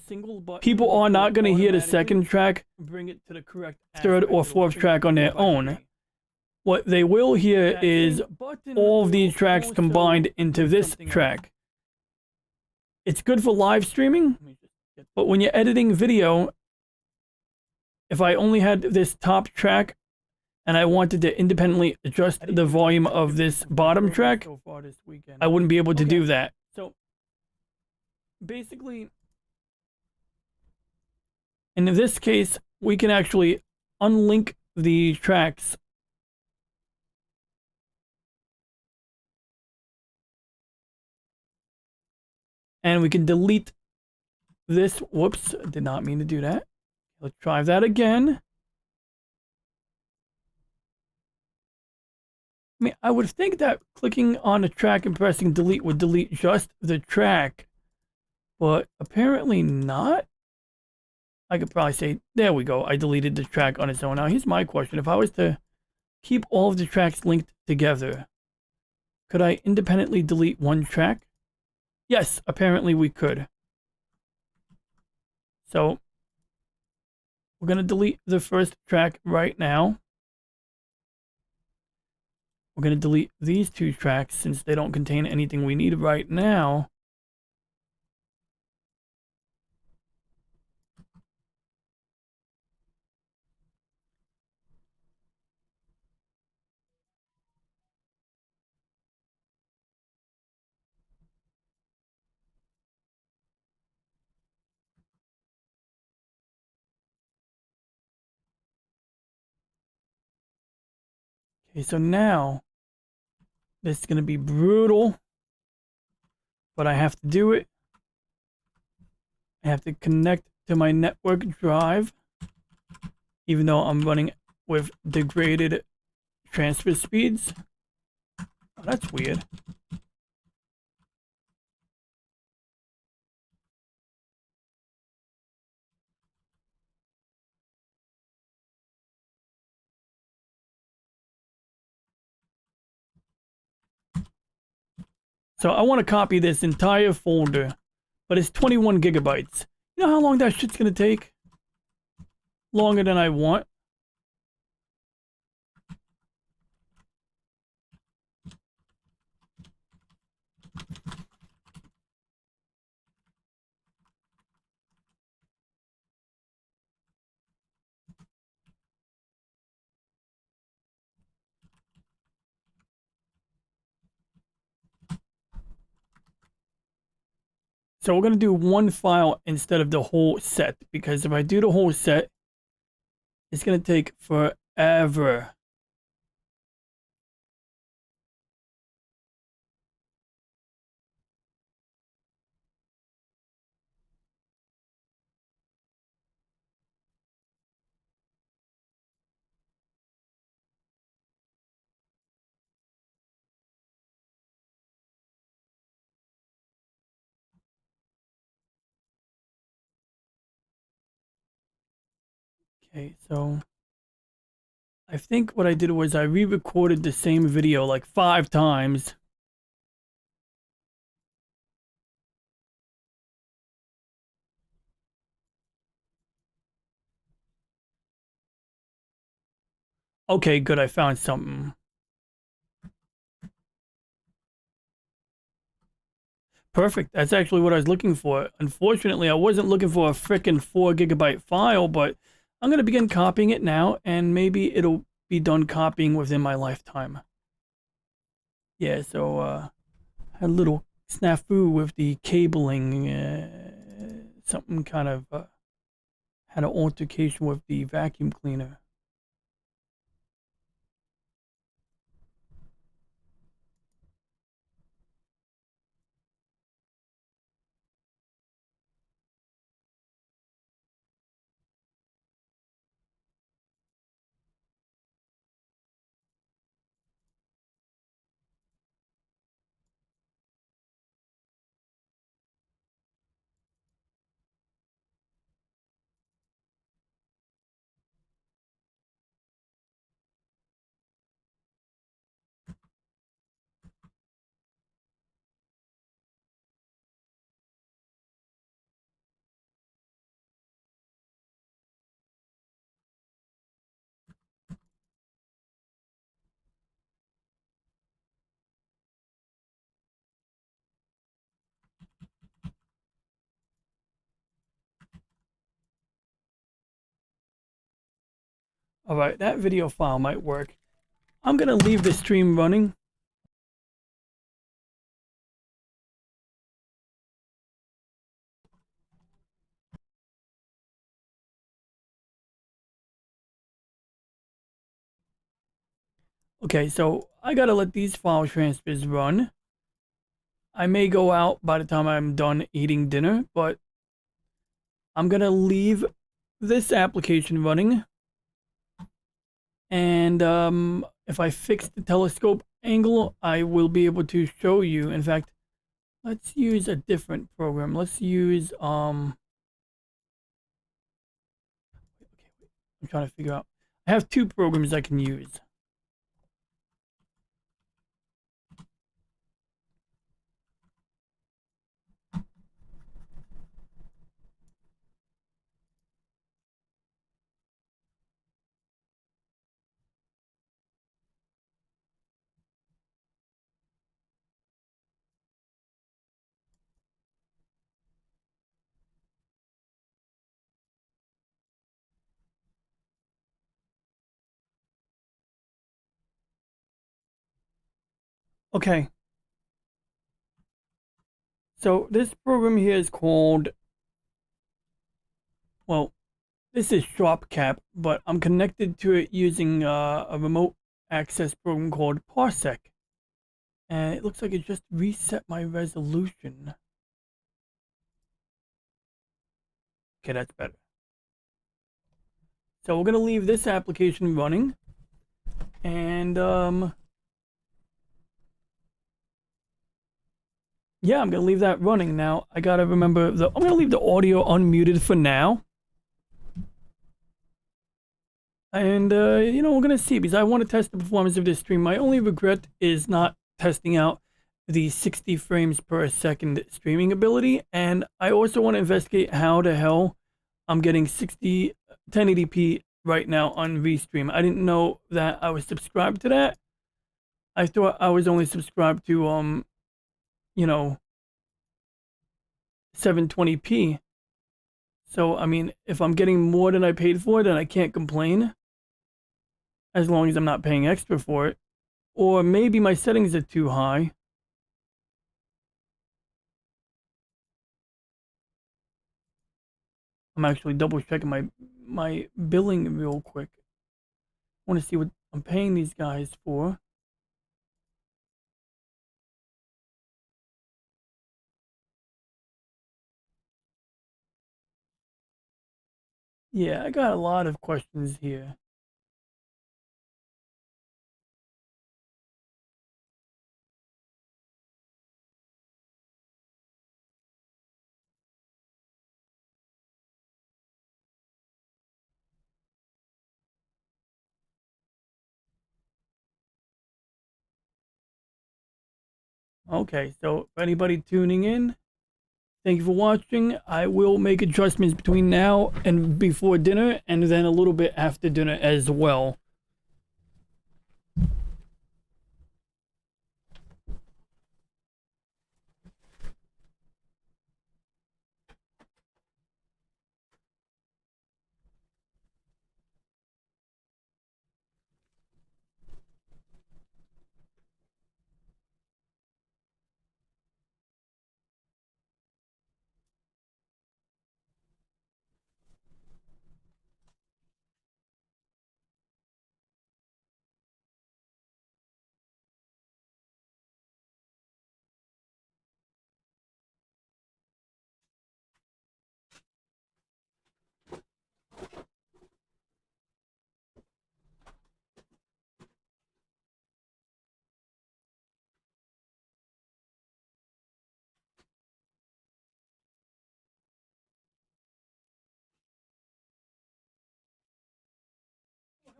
people are not going to hear the second track, third or fourth track on their own. What they will hear is all of these tracks combined into this track. It's good for live streaming, but when you're editing video, if I only had this top track and I wanted to independently adjust the volume of this bottom track, I wouldn't be able to do that. So basically, in this case, we can actually unlink the tracks. And we can delete this. Whoops, did not mean to do that. Let's try that again. I mean, I would think that clicking on a track and pressing delete would delete just the track, but apparently not. I could probably say, there we go, I deleted the track on its own. Now, here's my question. If I was to keep all of the tracks linked together, could I independently delete one track? Yes, apparently we could. So, we're going to delete the first track right now. We're going to delete these 2 tracks since they don't contain anything we need right now. Okay, so now this is going to be brutal, but I have to do it. I have to connect to my network drive, even though I'm running with degraded transfer speeds. Oh, that's weird. So I want to copy this entire folder, but it's 21 gigabytes. You know how long that shit's going to take? Longer than I want. So we're going to do one file instead of the whole set, because if I do the whole set, it's going to take forever. Okay, so I think what I did was I re-recorded the same video like 5 times. Okay, good, I found something. Perfect, that's actually what I was looking for. Unfortunately, I wasn't looking for a frickin' 4 gigabyte file, but I'm going to begin copying it now, and maybe it'll be done copying within my lifetime. Yeah, so had a little snafu with the cabling. Something kind of had an altercation with the vacuum cleaner. All right, that video file might work. I'm going to leave the stream running. Okay, so I got to let these file transfers run. I may go out by the time I'm done eating dinner, but I'm going to leave this application running. And if I fix the telescope angle, I will be able to show you. In fact, let's use a different program. Let's use I'm trying to figure out. I have 2 programs I can use. Okay. So this program here is called, well, this is SharpCap, but I'm connected to it using a remote access program called Parsec. And it looks like it just reset my resolution. Okay, that's better. So we're going to leave this application running. And, yeah, I'm going to leave that running now. I got to remember, I'm going to leave the audio unmuted for now. And, we're going to see, because I want to test the performance of this stream. My only regret is not testing out the 60 frames per second streaming ability. And I also want to investigate how the hell I'm getting 1080p right now on Restream. I didn't know that I was subscribed to that. I thought I was only subscribed to, 720p. So, I mean, if I'm getting more than I paid for, then I can't complain. As long as I'm not paying extra for it. Or maybe my settings are too high. I'm actually double checking my billing real quick. I want to see what I'm paying these guys for. Yeah, I got a lot of questions here. Okay, so anybody tuning in, thank you for watching. I will make adjustments between now and before dinner, and then a little bit after dinner as well.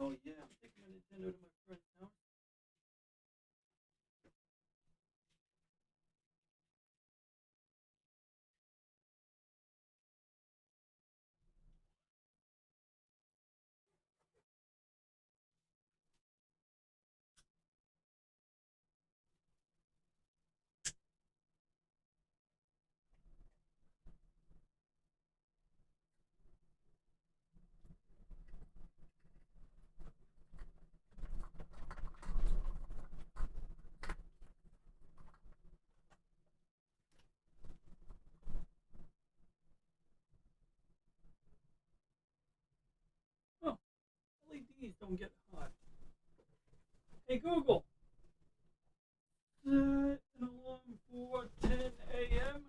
Oh yeah, I'm taking my Nintendo to my friend's house. Oh, LEDs don't get hot. Hey Google, set an alarm for 10 a.m.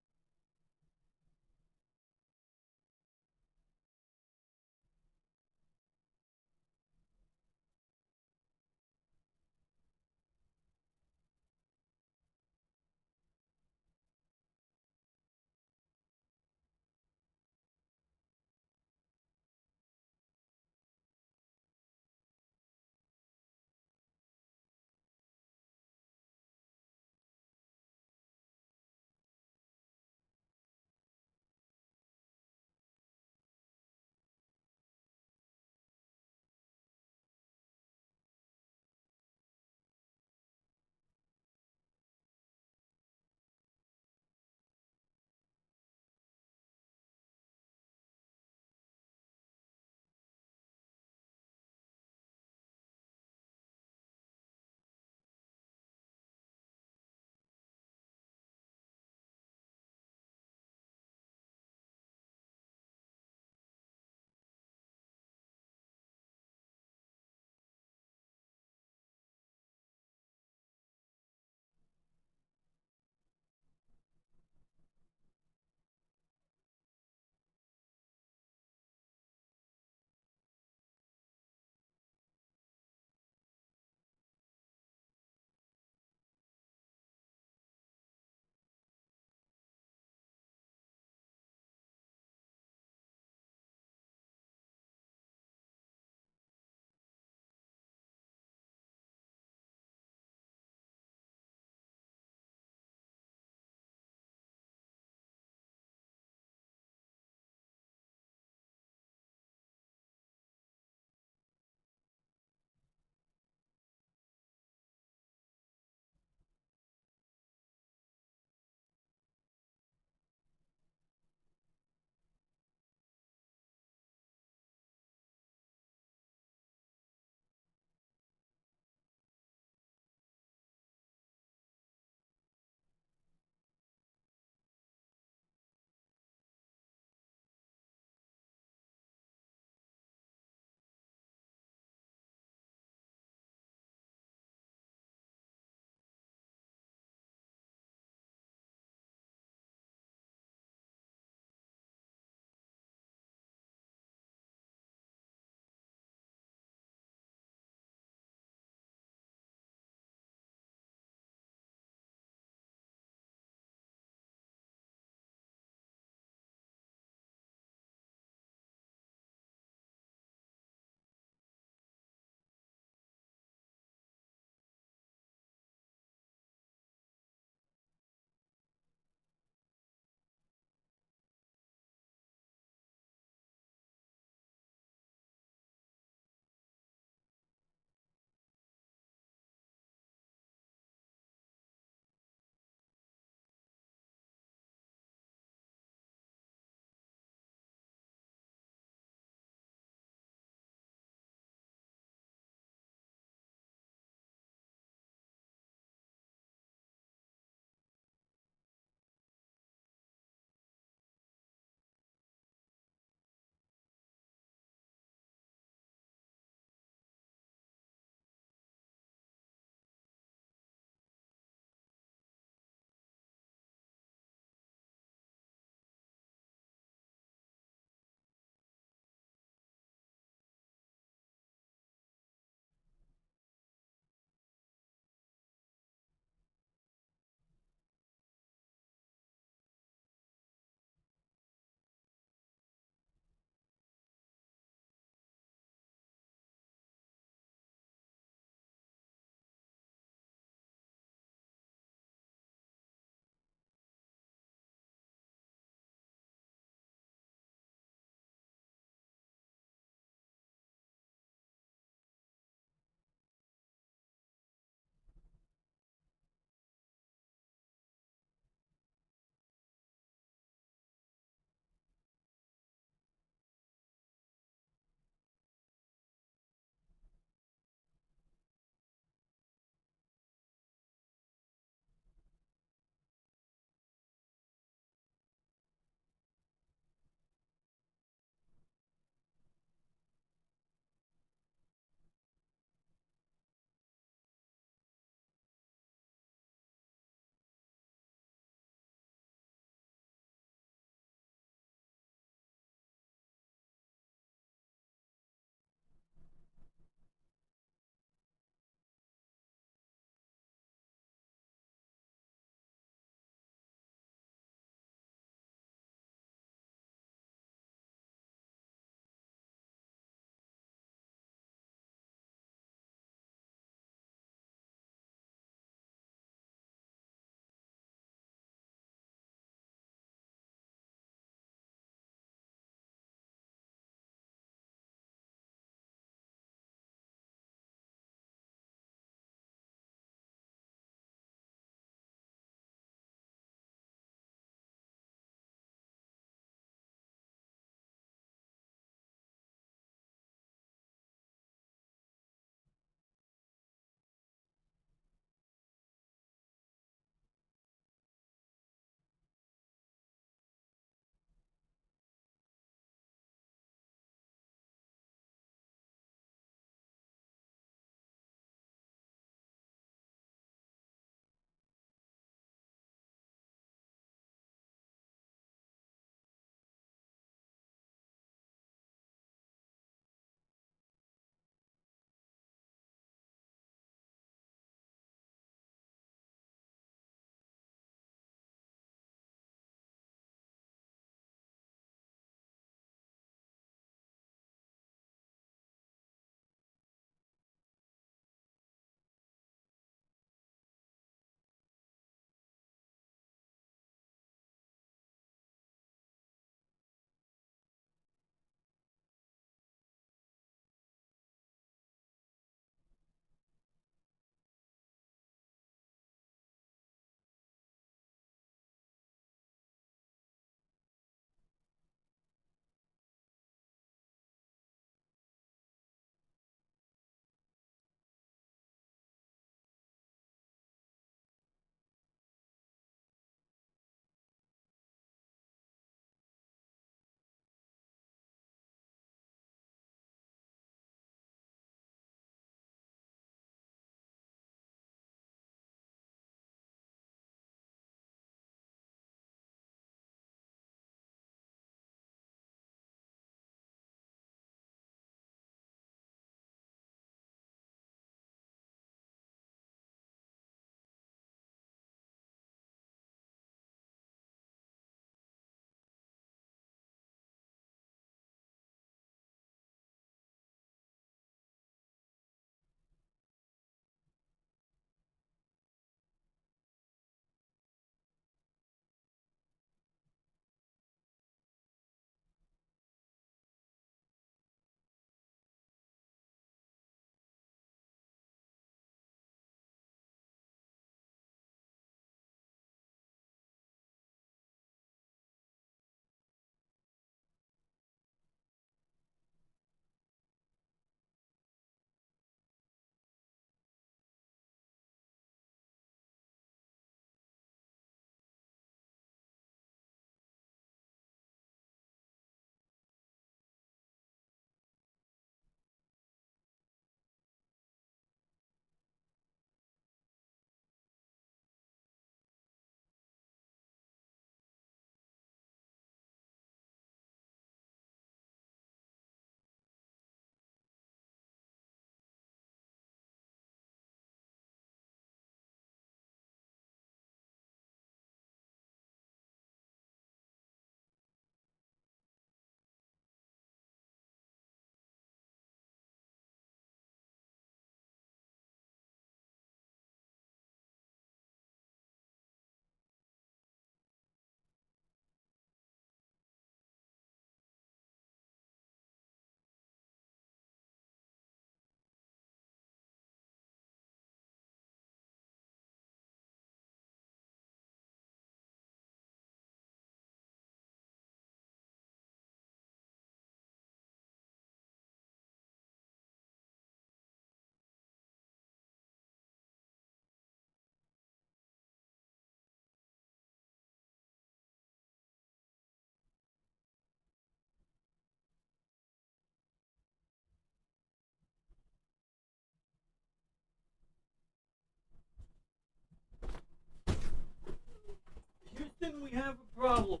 have a problem.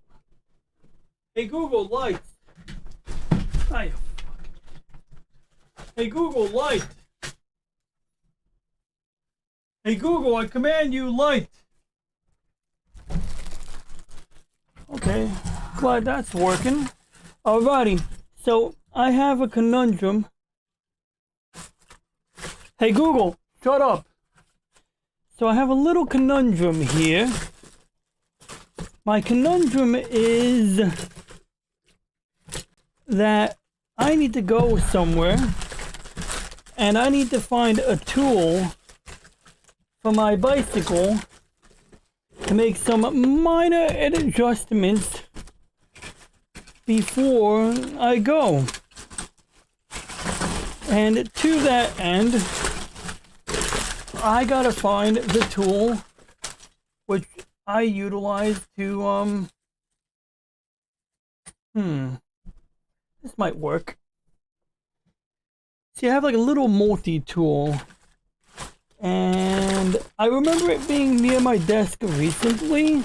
Hey Google, lights. Hi. Hey Google, light. Hey Google, I command you, light. Okay, glad that's working. Alrighty, so I have a conundrum. Hey Google, shut up. So I have a little conundrum here. My conundrum is that I need to go somewhere and I need to find a tool for my bicycle to make some minor adjustments before I go. And to that end, I gotta find the tool which I utilize to, this might work. See, I have like a little multi-tool, and I remember it being near my desk recently,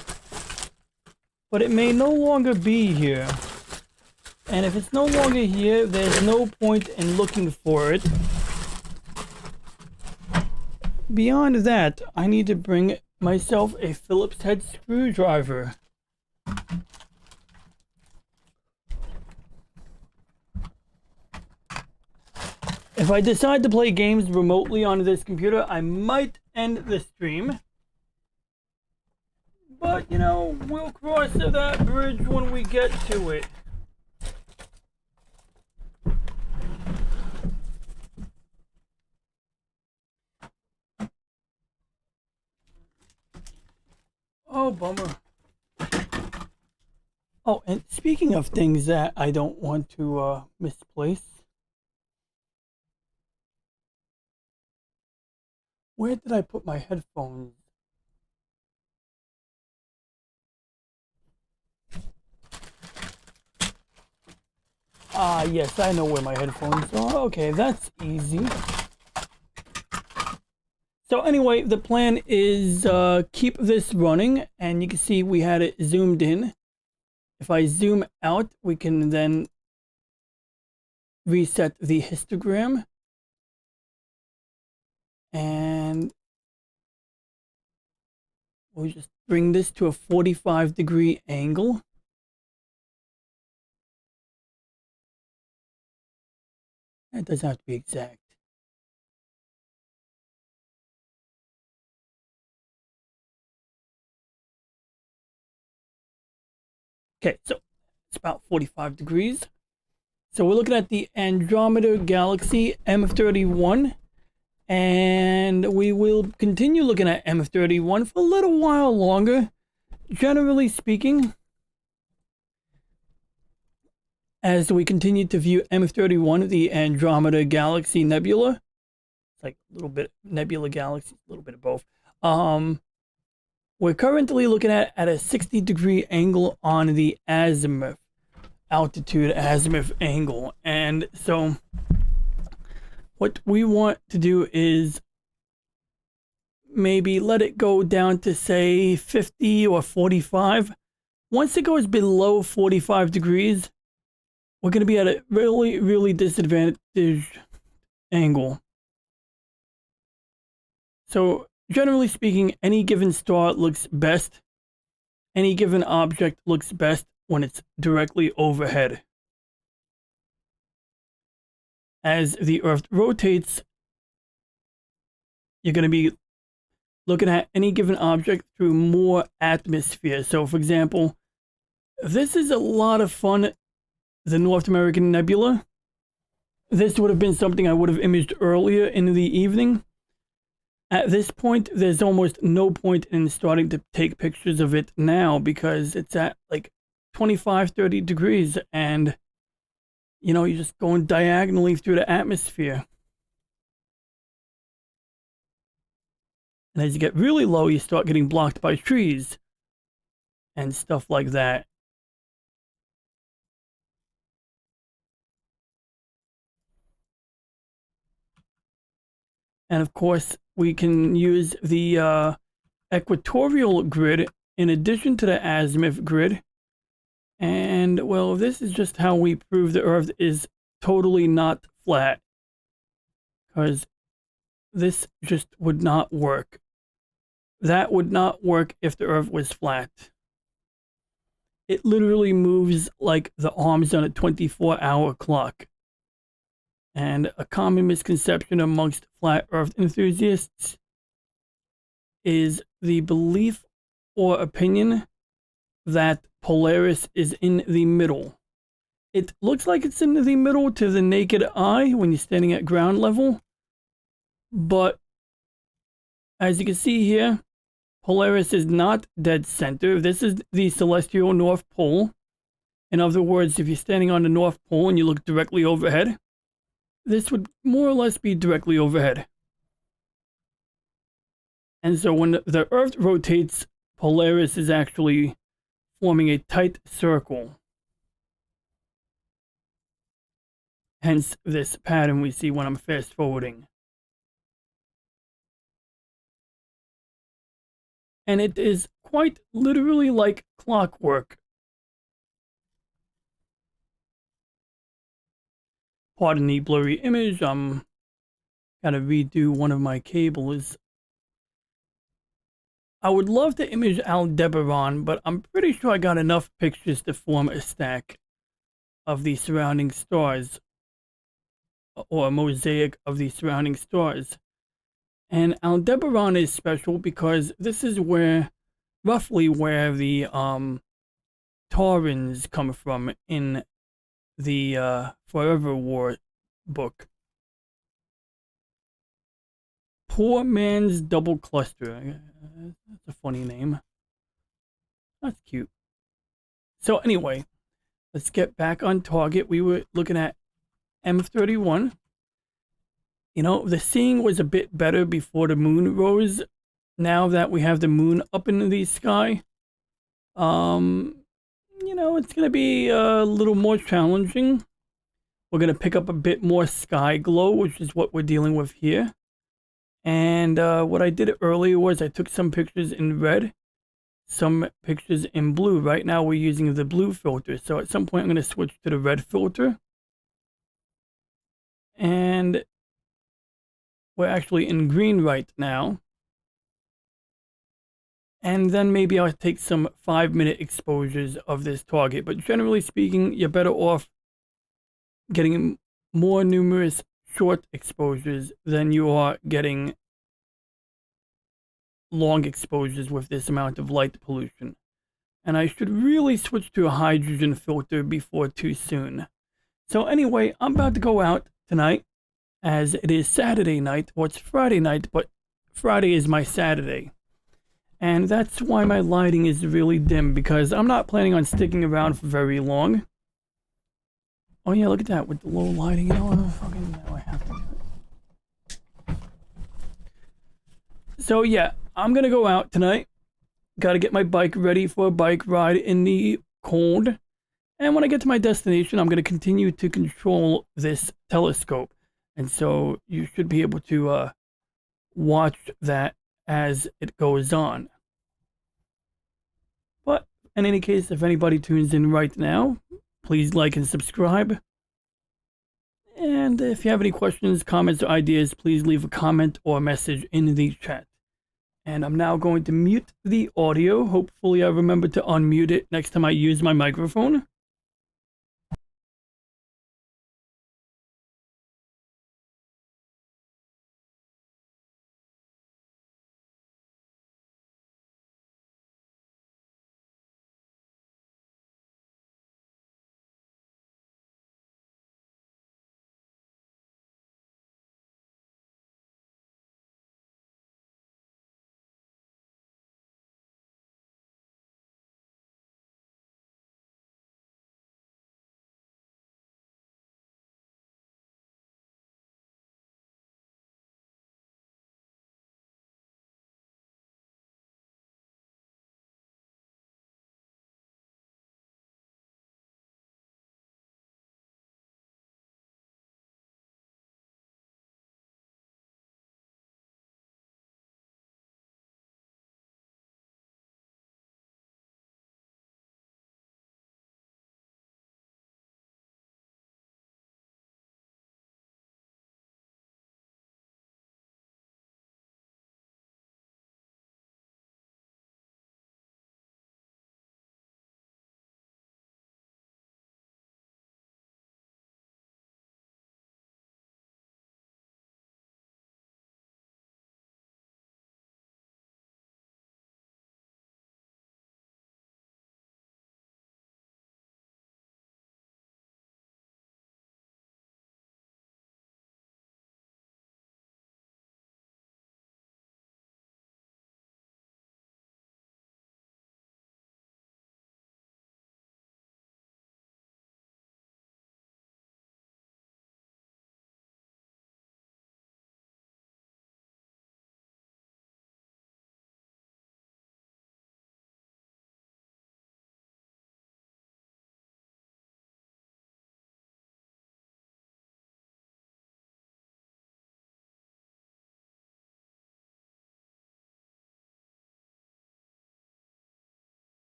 but it may no longer be here. And if it's no longer here, there's no point in looking for it. Beyond that, I need to bring myself a Phillips head screwdriver. If I decide to play games remotely on this computer, I might end the stream. But, you know, we'll cross that bridge when we get to it. Oh, bummer. Oh, and speaking of things that I don't want to misplace, where did I put my headphones? Ah, yes, I know where my headphones are. Okay, that's easy. So anyway, the plan is keep this running, and you can see we had it zoomed in. If I zoom out, we can then reset the histogram. And we'll just bring this to a 45-degree angle. It doesn't have to be exact. Okay, so it's about 45 degrees. So we're looking at the Andromeda Galaxy M31. And we will continue looking at M31 for a little while longer. Generally speaking, as we continue to view M31, the Andromeda Galaxy Nebula, it's like a little bit Nebula Galaxy, a little bit of both. We're currently looking at a 60-degree angle on the azimuth, altitude azimuth angle. And so what we want to do is maybe let it go down to, say, 50 or 45. Once it goes below 45 degrees, we're going to be at a really, really disadvantaged angle. So, generally speaking, any given star looks best, any given object looks best when it's directly overhead. As the Earth rotates, you're going to be looking at any given object through more atmosphere. So, for example, this is a lot of fun, the North American Nebula. This would have been something I would have imaged earlier in the evening. At this point, there's almost no point in starting to take pictures of it now because it's at like 25, 30 degrees and, you know, you're just going diagonally through the atmosphere. And as you get really low, you start getting blocked by trees and stuff like that. And of course, we can use the equatorial grid in addition to the azimuth grid. And, well, this is just how we prove the Earth is totally not flat. Because this just would not work. That would not work if the Earth was flat. It literally moves like the arms on a 24-hour clock. And a common misconception amongst flat Earth enthusiasts is the belief or opinion that Polaris is in the middle. It looks like it's in the middle to the naked eye when you're standing at ground level. But as you can see here, Polaris is not dead center. This is the celestial North Pole. In other words, if you're standing on the North Pole and you look directly overhead, this would more or less be directly overhead. And so when the Earth rotates, Polaris is actually forming a tight circle. Hence this pattern we see when I'm fast forwarding. And it is quite literally like clockwork. Pardon the blurry image. Gotta redo one of my cables. I would love to image Aldebaran, but I'm pretty sure I got enough pictures to form a stack of the surrounding stars, or a mosaic of the surrounding stars. And Aldebaran is special because this is roughly where the Taurans come from in the Forever War book. Poor Man's Double Cluster. That's a funny name. That's cute. So anyway, let's get back on target. We were looking at M31. You know, the seeing was a bit better before the moon rose. Now that we have the moon up in the sky, you know, it's going to be a little more challenging. We're going to pick up a bit more sky glow, which is what we're dealing with here. And what I did earlier was I took some pictures in red, some pictures in blue. Right now we're using the blue filter. So at some point I'm going to switch to the red filter. And we're actually in green right now. And then maybe I'll take some 5-minute exposures of this target. But generally speaking, you're better off getting more numerous short exposures than you are getting long exposures with this amount of light pollution. And I should really switch to a hydrogen filter before too soon. So anyway, I'm about to go out tonight, as it is Saturday night, or it's Friday night, but Friday is my Saturday. And that's why my lighting is really dim, because I'm not planning on sticking around for very long. Oh yeah, look at that, with the low lighting, you know, now I have to do it. So yeah, I'm gonna go out tonight. Gotta get my bike ready for a bike ride in the cold. And when I get to my destination, I'm gonna continue to control this telescope. And so you should be able to watch that as it goes on. But in any case, if anybody tunes in right now, please like and subscribe. And if you have any questions, comments, or ideas, please leave a comment or message in the chat. And I'm now going to mute the audio. Hopefully I remember to unmute it next time I use my microphone.